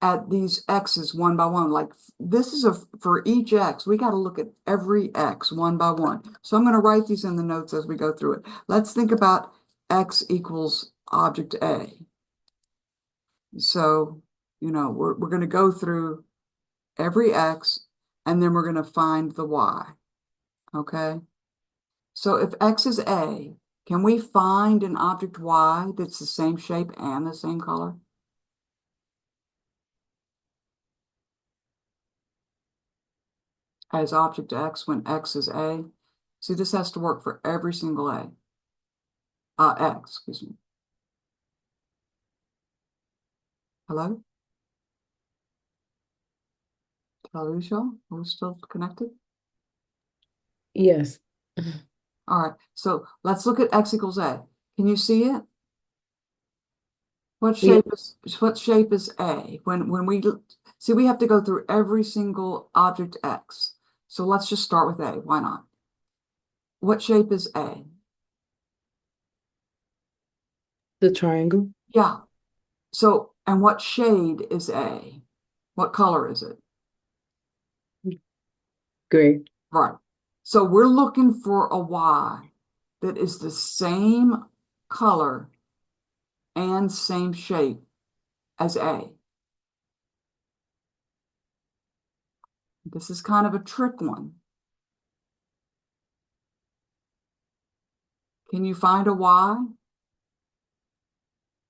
at these X's one by one. Like this is for each X, we got to look at every X one by one. So I'm going to write these in the notes as we go through it. Let's think about X equals object A. So, we're going to go through every X, and then we're going to find the Y. Okay? So if X is A, can we find an object Y that's the same shape and the same color? As object X when X is A? See, this has to work for every single X, excuse me. Hello? Did I lose y'all? Are we still connected? Yes. All right, so let's look at X equals A. Can you see it? What Yeah. shape is A? When we see, we have to go through every single object X. So let's just start with A. Why not? What shape is A? The triangle. Yeah. So, and what shade is A? What color is it? Gray. Right. So we're looking for a Y that is the same color and same shape as A. This is kind of a trick one. Can you find a Y?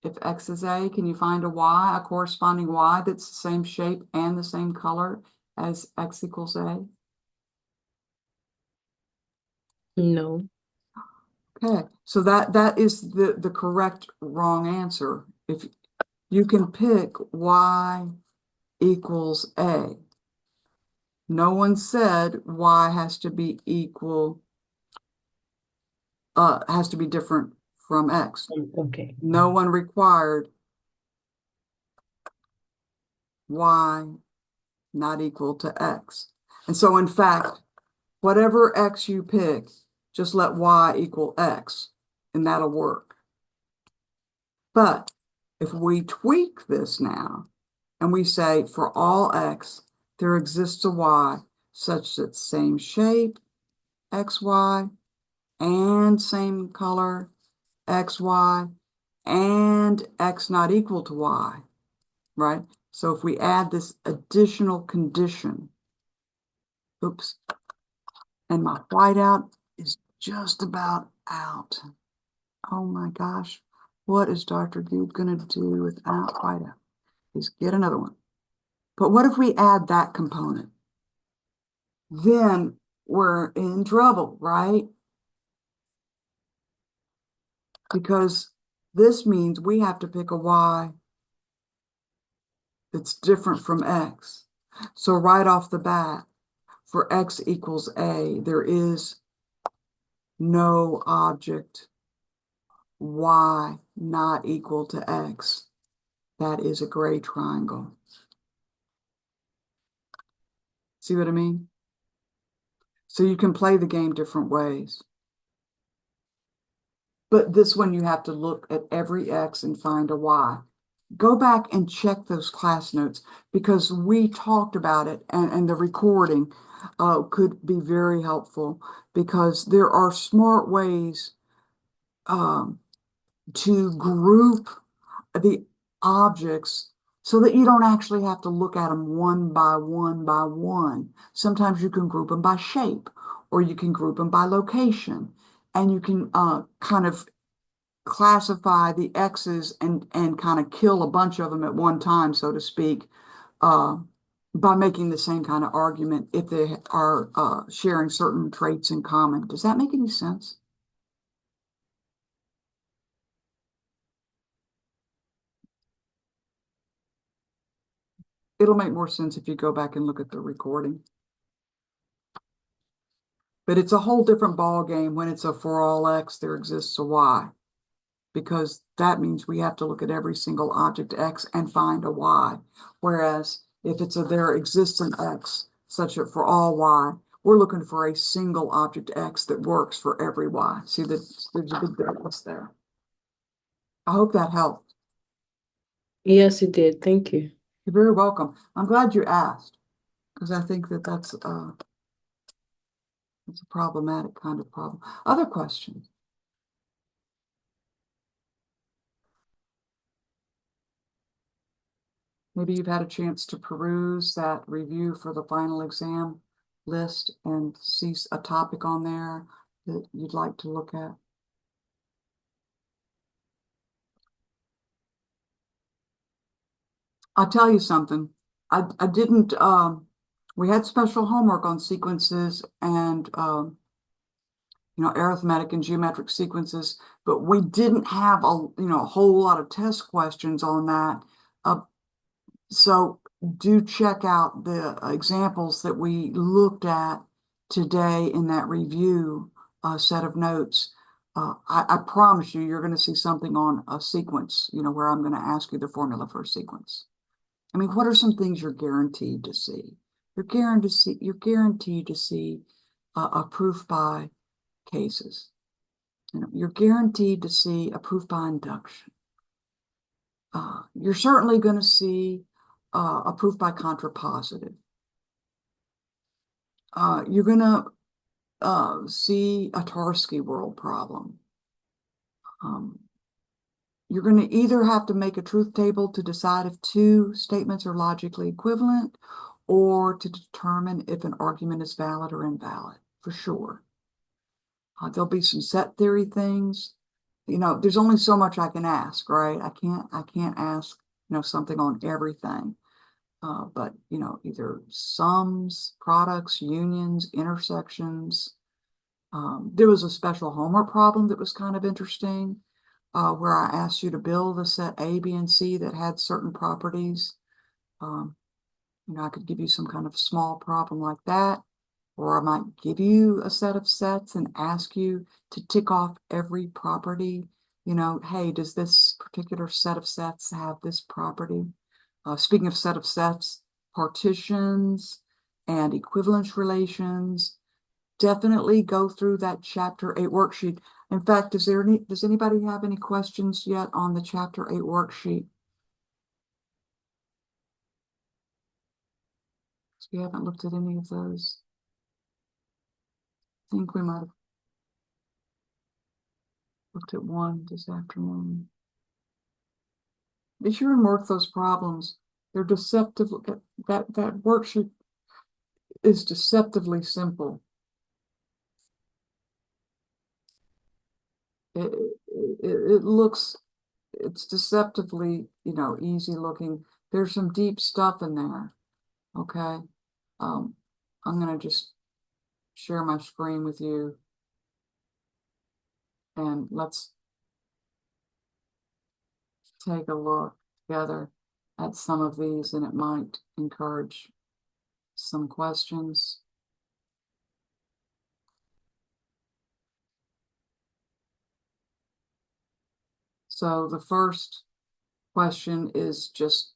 If X is A, can you find a Y, a corresponding Y that's the same shape and the same color as X equals A? No. Okay, so that is the correct wrong answer. If you can pick Y equals A. No one said Y has to be equal, has to be different from X. Okay. No one required Y not equal to X. And so in fact, whatever X you pick, just let Y equal X, and that'll work. But if we tweak this now, and we say for all X, there exists a Y such that same shape, XY, and same color, XY, and X not equal to Y, right? So if we add this additional condition, oops, and my whiteout is just about out. Oh my gosh, what is Dr. Goode gonna do without whiteout? Please get another one. But what if we add that component? Then we're in trouble, right? Because this means we have to pick a Y that's different from X. So right off the bat, for X equals A, there is no object Y not equal to X. That is a gray triangle. See what I mean? So you can play the game different ways. But this one, you have to look at every X and find a Y. Go back and check those class notes because we talked about it, and the recording could be very helpful because there are smart ways to group the objects so that you don't actually have to look at them one by one by one. Sometimes you can group them by shape, or you can group them by location, and you can kind of classify the X's and kind of kill a bunch of them at one time, so to speak, by making the same kind of argument if they are sharing certain traits in common. Does that make any sense? It'll make more sense if you go back and look at the recording. But it's a whole different ball game when it's a for all X, there exists a Y, because that means we have to look at every single object X and find a Y. Whereas if it's a there exists an X, such that for all Y, we're looking for a single object X that works for every Y. See that there's a big difference there. I hope that helped. Yes, it did. Thank you. You're very welcome. I'm glad you asked, because I think that that's a problematic kind of problem. Other questions? Maybe you've had a chance to peruse that review for the final exam list and see a topic on there that you'd like to look at. I'll tell you something. I didn't, we had special homework on sequences and, arithmetic and geometric sequences, but we didn't have a whole lot of test questions on that. So do check out the examples that we looked at today in that review set of notes. I promise you, you're going to see something on a sequence, where I'm going to ask you the formula for a sequence. I mean, what are some things you're guaranteed to see? You're guaranteed to see a proof by cases. You're guaranteed to see a proof by induction. You're certainly going to see a proof by contrapositive. You're going to see a Tarski world problem. You're going to either have to make a truth table to decide if two statements are logically equivalent or to determine if an argument is valid or invalid, for sure. There'll be some set theory things. There's only so much I can ask, right? I can't ask, something on everything. But either sums, products, unions, intersections. There was a special homework problem that was kind of interesting, where I asked you to build a set A, B, and C that had certain properties. I could give you some kind of small problem like that, or I might give you a set of sets and ask you to tick off every property. Hey, does this particular set of sets have this property? Speaking of set of sets, partitions and equivalence relations, definitely go through that Chapter 8 worksheet. In fact, does anybody have any questions yet on the Chapter 8 worksheet? So we haven't looked at any of those. I think we might have looked at one this afternoon. Be sure and work those problems. They're deceptive. That worksheet is deceptively simple. It's deceptively, easy looking. There's some deep stuff in there. Okay. I'm going to just share my screen with you. And let's take a look together at some of these, and it might encourage some questions. So the first question is just,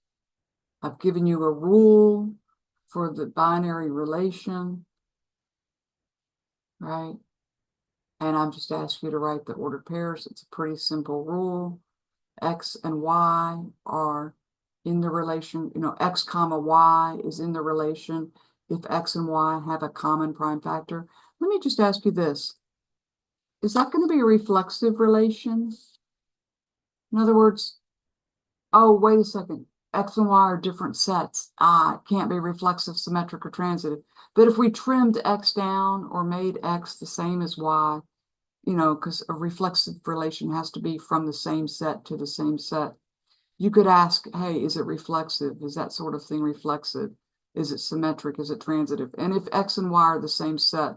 I've given you a rule for the binary relation, right? And I'm just asking you to write the ordered pairs. It's a pretty simple rule. X and Y are in the relation, X comma Y is in the relation if X and Y have a common prime factor. Let me just ask you this. Is that going to be a reflexive relation? In other words, oh, wait a second. X and Y are different sets. It can't be reflexive, symmetric, or transitive. But if we trimmed X down or made X the same as Y, because a reflexive relation has to be from the same set to the same set. You could ask, hey, is it reflexive? Is that sort of thing reflexive? Is it symmetric? Is it transitive? And if X and Y are the same set,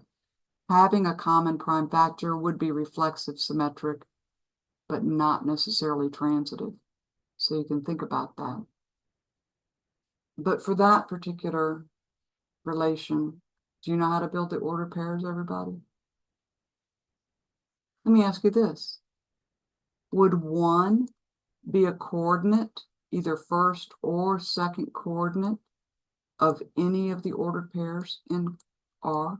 having a common prime factor would be reflexive, symmetric, but not necessarily transitive. So you can think about that. But for that particular relation, do you know how to build the ordered pairs, everybody? Let me ask you this. Would 1 be a coordinate, either first or second coordinate of any of the ordered pairs in R?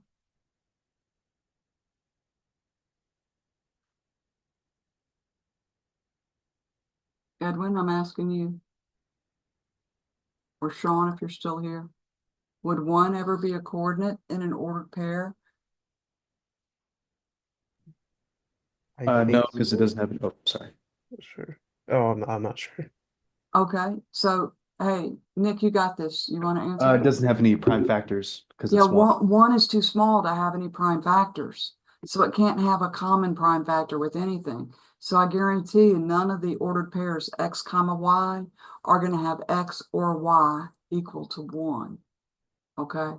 Edwin, I'm asking you, or Sean, if you're still here, would 1 ever be a coordinate in an ordered pair? No, think because it doesn't have. Oh, sorry. sure. Oh, I'm not sure. Okay, so Hey, Nick, you got this. You want to It answer? doesn't have any prime factors because Yeah, it's small. one is too small to have any prime factors. So it can't have a common prime factor with anything. So I guarantee you none of the ordered pairs x comma y are going to have x or y equal to 1. Okay?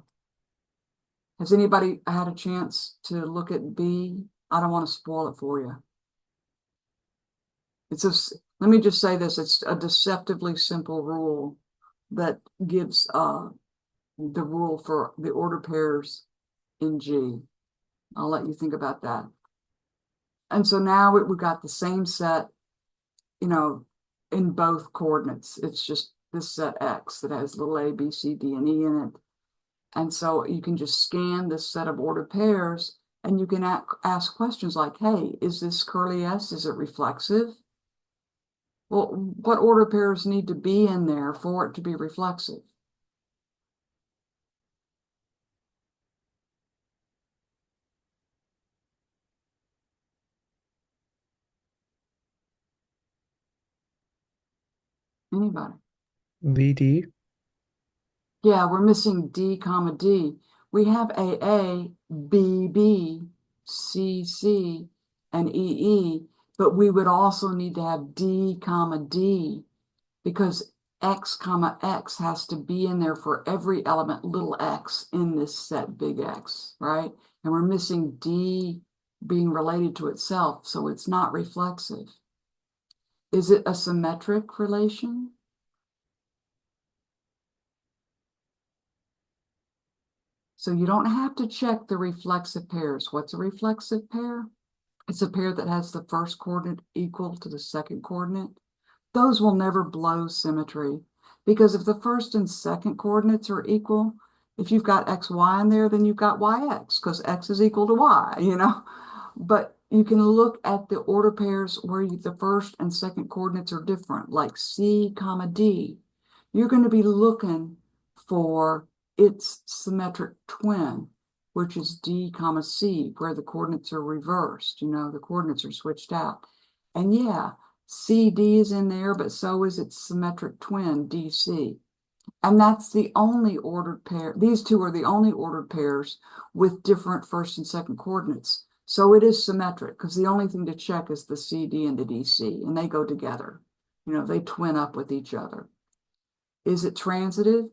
Has anybody had a chance to look at B? I don't want to spoil it for you. Let me just say this, it's a deceptively simple rule that gives the rule for the ordered pairs in G. I'll let you think about that. And so now we got the same set, you know, in both coordinates. It's just this set X that has little a, b, c, d, and e in it. And so you can just scan this set of ordered pairs and you can ask questions like, hey, is this curly S, is it reflexive? Well, what ordered pairs need to be in there for it to be reflexive? Anybody? VD. Yeah, we're missing D comma D. We have AA, BB, CC, and EE, but we would also need to have D comma D because X comma X has to be in there for every element little x in this set big X, right? And we're missing D being related to itself, so it's not reflexive. Is it a symmetric relation? So you don't have to check the reflexive pairs. What's a reflexive pair? It's a pair that has the first coordinate equal to the second coordinate. Those will never blow symmetry because if the first and second coordinates are equal, if you've got xy in there, then you've got yx because x is equal to y, you know. But you can look at the order pairs where the first and second coordinates are different, like C comma D. You're going to be looking for its symmetric twin, which is D comma C, where the coordinates are reversed, you know, the coordinates are switched out. And yeah, CD is in there, but so is its symmetric twin, DC. And that's the only ordered pair. These two are the only ordered pairs with different first and second coordinates. So it is symmetric because the only thing to check is the CD and the DC, and they go together. You know, they twin up with each other. Is it transitive?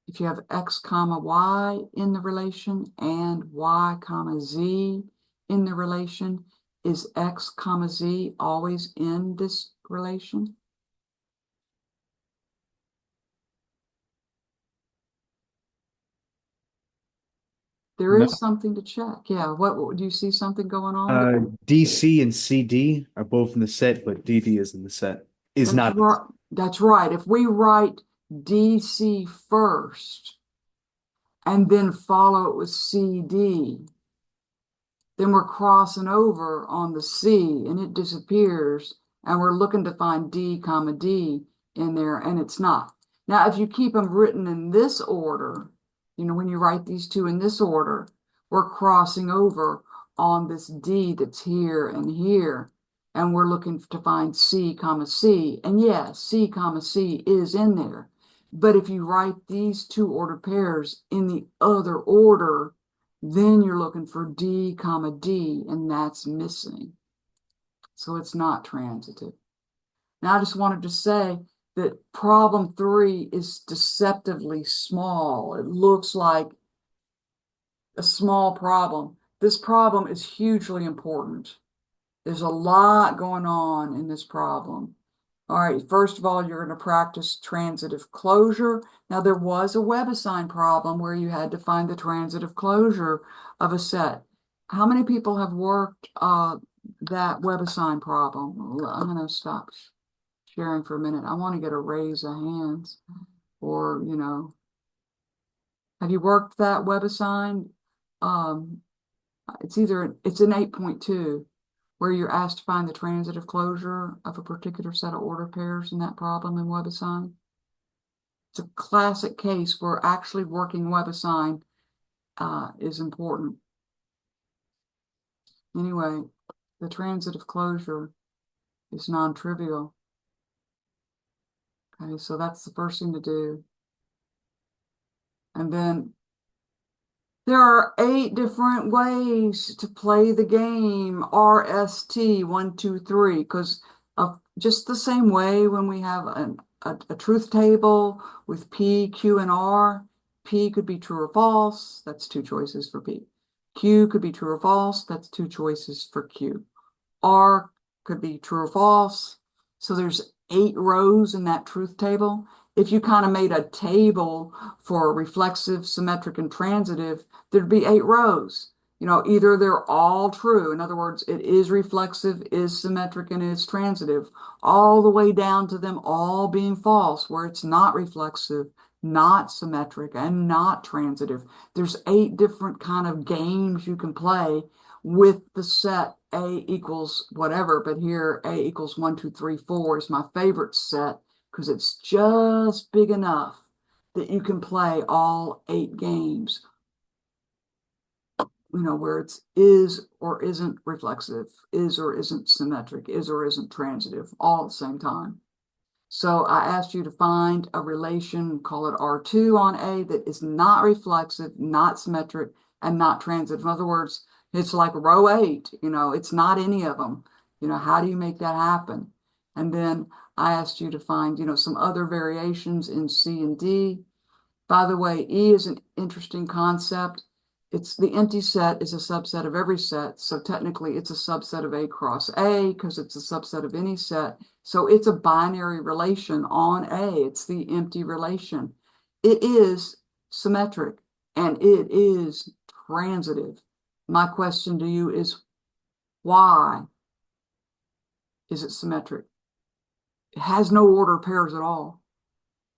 If you have x comma y in the relation and y comma z in the relation, is x comma z always in this relation? There No. is something to check. Yeah, what do you see something going on? DC and CD are both in the set, but DD is in the set. Is That's not. right. That's right. If we write DC first and then follow it with CD, then we're crossing over on the C and it disappears and we're looking to find D comma D in there and it's not. Now, if you keep them written in this order, you know, when you write these two in this order, we're crossing over on this D that's here and here. And we're looking to find C comma C. And yes, C comma C is in there. But if you write these two ordered pairs in the other order, then you're looking for D comma D, and that's missing. So it's not transitive. Now, I just wanted to say that problem 3 is deceptively small. It looks like a small problem. This problem is hugely important. There's a lot going on in this problem. All right, first of all, you're going to practice transitive closure. Now, there was a WebAssign problem where you had to find the transitive closure of a set. How many people have worked that WebAssign problem? I'm going to stop sharing for a minute. I want to get a raise of hands or, you know, have you worked that WebAssign? It's an 8.2 where you're asked to find the transitive closure of a particular set of order pairs in that problem in WebAssign. It's a classic case where actually working WebAssign is important. Anyway, the transitive closure is non-trivial. Okay, so that's the first thing to do. And then there are 8 different ways to play the game, RST, 1, 2, 3, because just the same way when we have a truth table with P, Q, and R, P could be true or false, that's 2 choices for P. Q could be true or false, that's 2 choices for Q. R could be true or false. So there's 8 rows in that truth table. If you kind of made a table for reflexive, symmetric, and transitive, there'd be 8 rows. Either they're all true. In other words, it is reflexive, is symmetric, and is transitive, all the way down to them all being false, where it's not reflexive, not symmetric, and not transitive. There's 8 different kind of games you can play with the set A equals whatever, but here A equals 1, 2, 3, 4 is my favorite set because it's just big enough that you can play all 8 games, where it's is or isn't reflexive, is or isn't symmetric, is or isn't transitive, all at the same time. So I asked you to find a relation, call it R2 on A, that is not reflexive, not symmetric, and not transitive. In other words, it's like row 8, it's not any of them. How do you make that happen? And then I asked you to find, some other variations in C and D. By the way, E is an interesting concept. It's the empty set is a subset of every set. So technically it's a subset of A cross A because it's a subset of any set. So it's a binary relation on A. It's the empty relation. It is symmetric and it is transitive. My question to you is, why is it symmetric? It has no order pairs at all.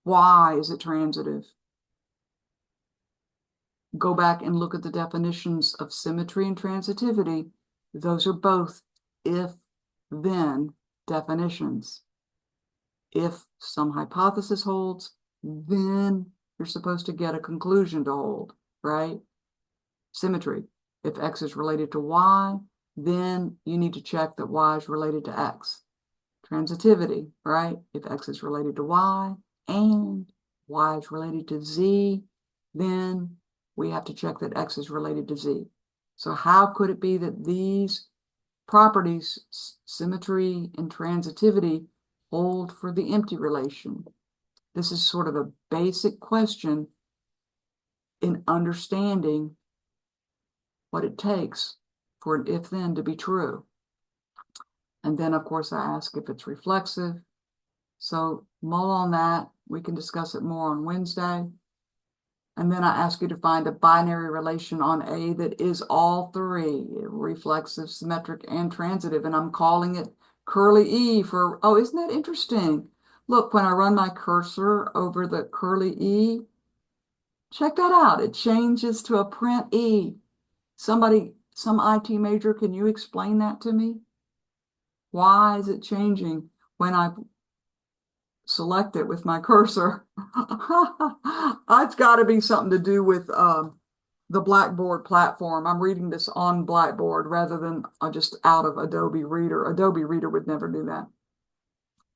Why is it transitive? Go back and look at the definitions of symmetry and transitivity. Those are both if-then definitions. If some hypothesis holds, then you're supposed to get a conclusion to hold, right? Symmetry. If X is related to Y, then you need to check that Y is related to X. Transitivity, right? If X is related to Y and Y is related to Z, then we have to check that X is related to Z. So how could it be that these properties, symmetry and transitivity, hold for the empty relation? This is sort of a basic question in understanding what it takes for an if-then to be true. And then, of course, I ask if it's reflexive. So mull on that. We can discuss it more on Wednesday. And then I ask you to find a binary relation on A that is all 3, reflexive, symmetric, and transitive. And I'm calling it curly E for, oh, isn't that interesting? Look, when I run my cursor over the curly E, check that out. It changes to a print E. Some IT major, can you explain that to me? Why is it changing when I select it with my cursor? It's got to be something to do with the Blackboard platform. I'm reading this on Blackboard rather than just out of Adobe Reader. Adobe Reader would never do that.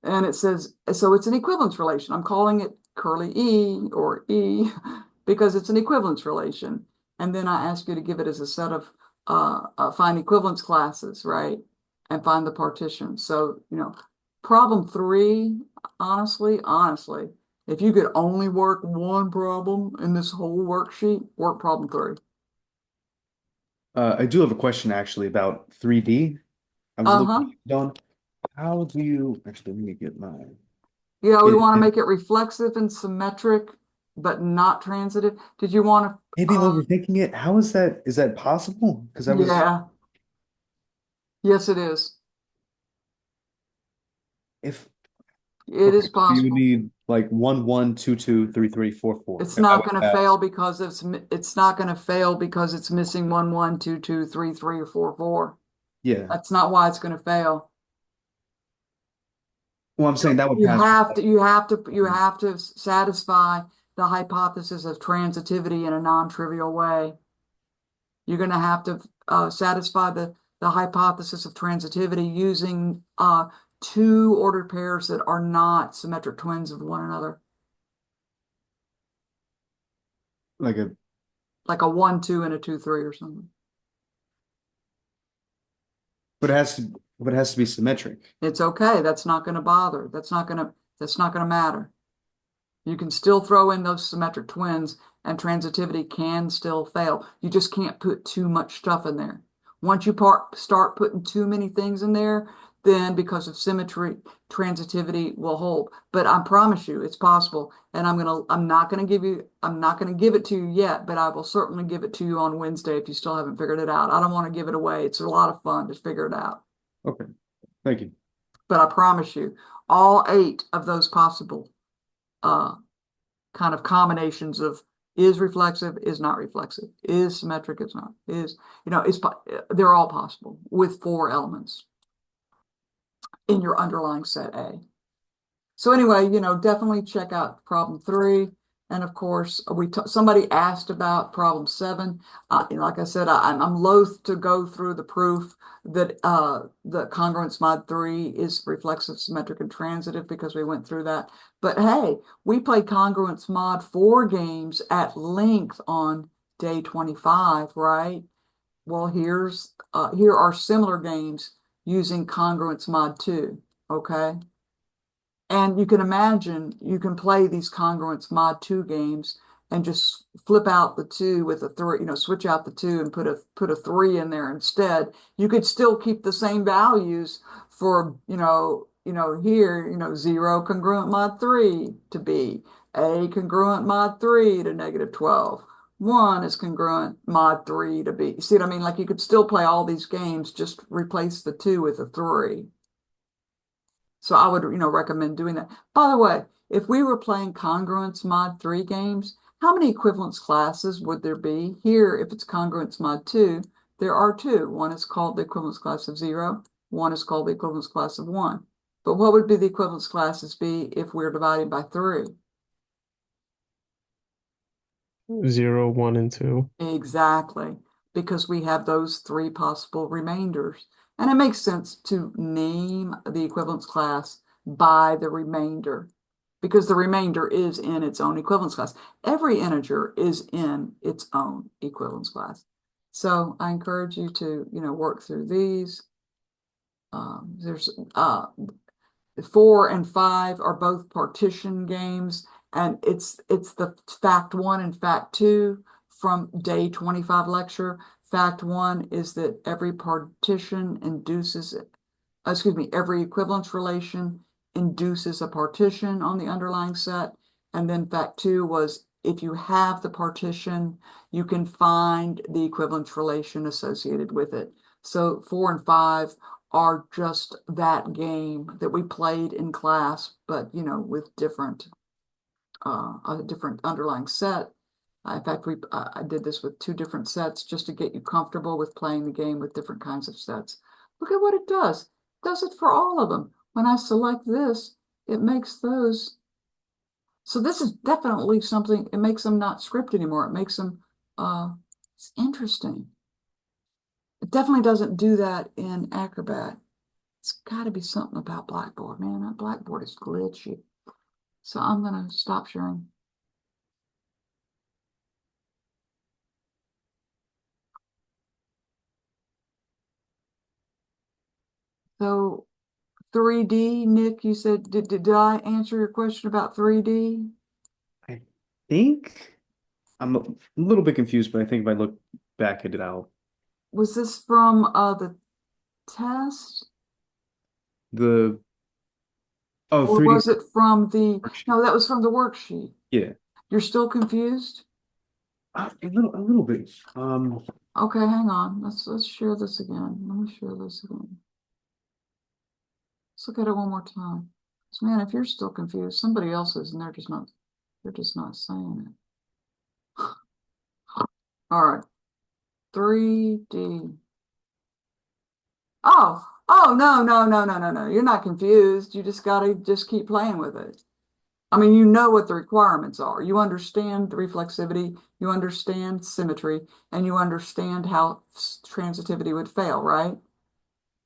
And it says, so it's an equivalence relation. I'm calling it curly E or E because it's an equivalence relation. And then I ask you to give it as a set of find equivalence classes, right? And find the partition. So, problem 3, honestly, if you could only work one problem in this whole worksheet, work problem 3. I do have a question actually about 3D. I was looking on how do you actually let me get mine. Yeah, we want to make it reflexive and symmetric, but not transitive. Did you want to? Maybe I'm overthinking it. How is that? Is that possible? Because I was Yeah. Yes, it is. if It is so you would possible. need like 1, 1, 2, 2, 3, 3, 4, 4. It's If I not went going to fast. fail because it's not going to fail because it's missing 1, 1, 2, 2, 3, 3, or 4, 4. Yeah. That's not why it's going to fail. Well, I'm saying that would You pass. have to satisfy the hypothesis of transitivity in a non-trivial way. You're going to have to satisfy the hypothesis of transitivity using two ordered pairs that are not symmetric twins of one another? Like a, Like a 1-2 and a 2-3 or something. but it has to be symmetric. It's okay. That's not going to bother. That's not going to matter. You can still throw in those symmetric twins and transitivity can still fail. You just can't put too much stuff in there. Once you start putting too many things in there, then because of symmetry, transitivity will hold. But I promise you, it's possible. And I'm not gonna give it to you yet, but I will certainly give it to you on Wednesday if you still haven't figured it out. I don't want to give it away. It's a lot of fun to figure it out. Okay, thank you. But I promise you, all 8 of those possible kind of combinations of is reflexive, is not reflexive, is symmetric, is not, they're all possible with 4 elements in your underlying set A. So anyway, definitely check out problem 3. And of course, somebody asked about problem 7. Like I said, I'm loath to go through the proof that the congruence mod 3 is reflexive, symmetric, and transitive because we went through that. But hey, we played congruence mod 4 games at length on day 25, right? Well, here are similar games using congruence mod 2, okay? And you can imagine you can play these congruence mod 2 games and just flip out the 2 with a 3, switch out the 2 and put a 3 in there instead. You could still keep the same values for, here, 0 congruent mod 3 to B, A congruent mod 3 to -12. 1 is congruent mod 3 to B. See what I mean? Like you could still play all these games, just replace the 2 with a 3. So I would, recommend doing that. By the way, if we were playing congruence mod 3 games, how many equivalence classes would there be? Here, if it's congruence mod 2, there are 2. One is called the equivalence class of 0. One is called the equivalence class of 1. But what would be the equivalence classes be if we're dividing by 3? 0, 1, and 2. Exactly, because we have those 3 possible remainders. And it makes sense to name the equivalence class by the remainder because the remainder is in its own equivalence class. Every integer is in its own equivalence class. So I encourage you to, work through these. There's 4 and 5 are both partition games, and it's the fact 1 and fact 2 from day 25 lecture. Fact 1 is that every partition induces, every equivalence relation induces a partition on the underlying set. And then fact 2 was if you have the partition, you can find the equivalence relation associated with it. So 4 and 5 are just that game that we played in class, but with different a different underlying set. In fact, I did this with 2 different sets just to get you comfortable with playing the game with different kinds of sets. Look at what it does. It does it for all of them. When I select this, it makes those. So this is definitely something, it makes them not script anymore. It makes them, it's interesting. It definitely doesn't do that in Acrobat. It's got to be something about Blackboard, man. That Blackboard is glitchy. So I'm going to stop sharing. So 3D, Nick, you said, did I answer your question about 3D? I think I'm a little bit confused, but I think if I look back at it, Was this from the test? Or 3D. Was it from the, worksheet. No, that was from the worksheet. Yeah. You're still confused? A little bit. Okay, hang on. Let's share this again. Let me share this again. Let's look at it one more time. So, man, if you're still confused, somebody else is, and they're just not saying it. All right. 3D. Oh, no. You're not confused. You just gotta keep playing with it. I mean, you know what the requirements are. You understand the reflexivity, you understand symmetry, and you understand how transitivity would fail, right?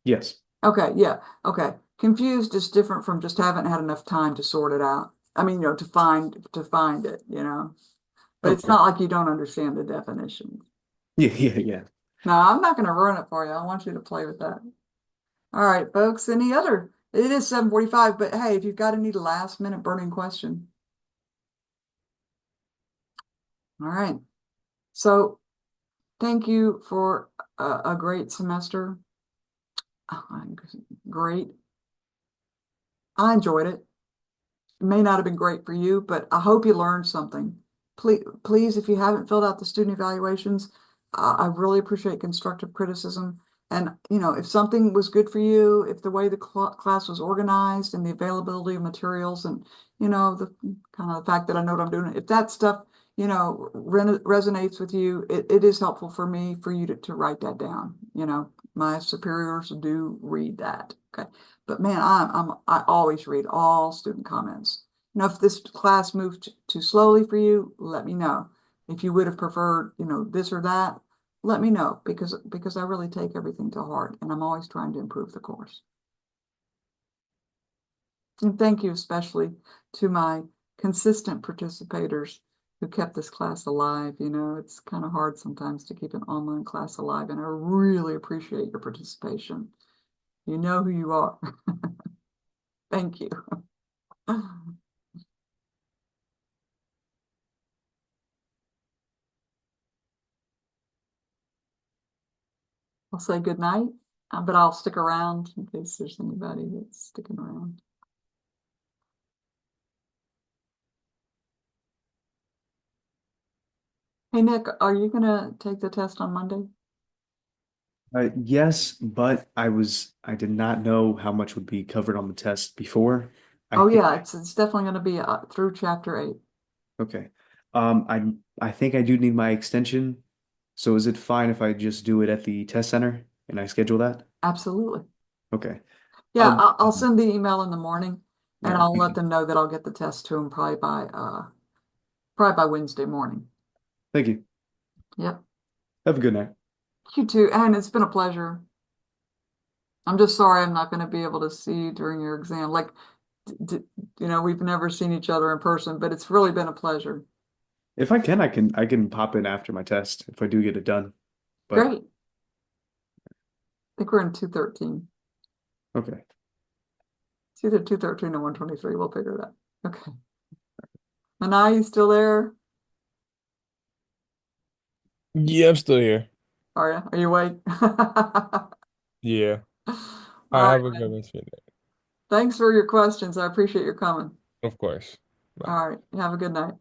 Yes. Okay, yeah. Okay. confused is different from just haven't had enough time to sort it out. I mean, to find it, but it's Okay. not like you don't understand the definitions. Yeah, yeah, yeah. No, I'm not going to ruin it for you. I want you to play with that. All right, folks. It is 7:45, but hey, if you've got any last minute burning question. All right. So thank you for a great semester. Great. I enjoyed it. It may not have been great for you, but I hope you learned something. Please, if you haven't filled out the student evaluations, I really appreciate constructive criticism. And, if something was good for you, if the way the class was organized and the availability of materials and, the kind of the fact that I know what I'm doing, if that stuff, resonates with you, it is helpful for me for you to write that down. My superiors do read that. Okay. But man, I always read all student comments. If this class moved too slowly for you, let me know. If you would have preferred, this or that, let me know because I really take everything to heart and I'm always trying to improve the course. And thank you especially to my consistent participators who kept this class alive. It's kind of hard sometimes to keep an online class alive, and I really appreciate your participation. You know who you are. Thank you. I'll say good night, but I'll stick around in case there's anybody that's sticking around. Hey, Nick, are you gonna take the test on Monday? Yes, but I did not know how much would be covered on the test before. I Oh think yeah, it's definitely gonna be through chapter 8. okay. I think I do need my extension. So is it fine if I just do it at the test center and I schedule that? Absolutely. Okay. Yeah, I'll I'll send the email in the morning and yeah. I'll let them know that I'll get the test to them probably by Wednesday morning. Thank you. Yep. Have a good night. You too. And it's been a pleasure. I'm just sorry I'm not going to be able to see you during your exam. Like, we've never seen each other in person, but it's really been a pleasure. If I can, I can pop in after my test if I do get it done. But Great. I think we're in 213. okay. It's either 213 or 123. We'll figure it out. Okay. Manai, you still there? Yeah, I'm still here. Are you? Are you awake? Yeah. All I right, have a good man. rest of your day. Thanks for your questions. I appreciate your coming. Of course. Bye. All right. Have a good night.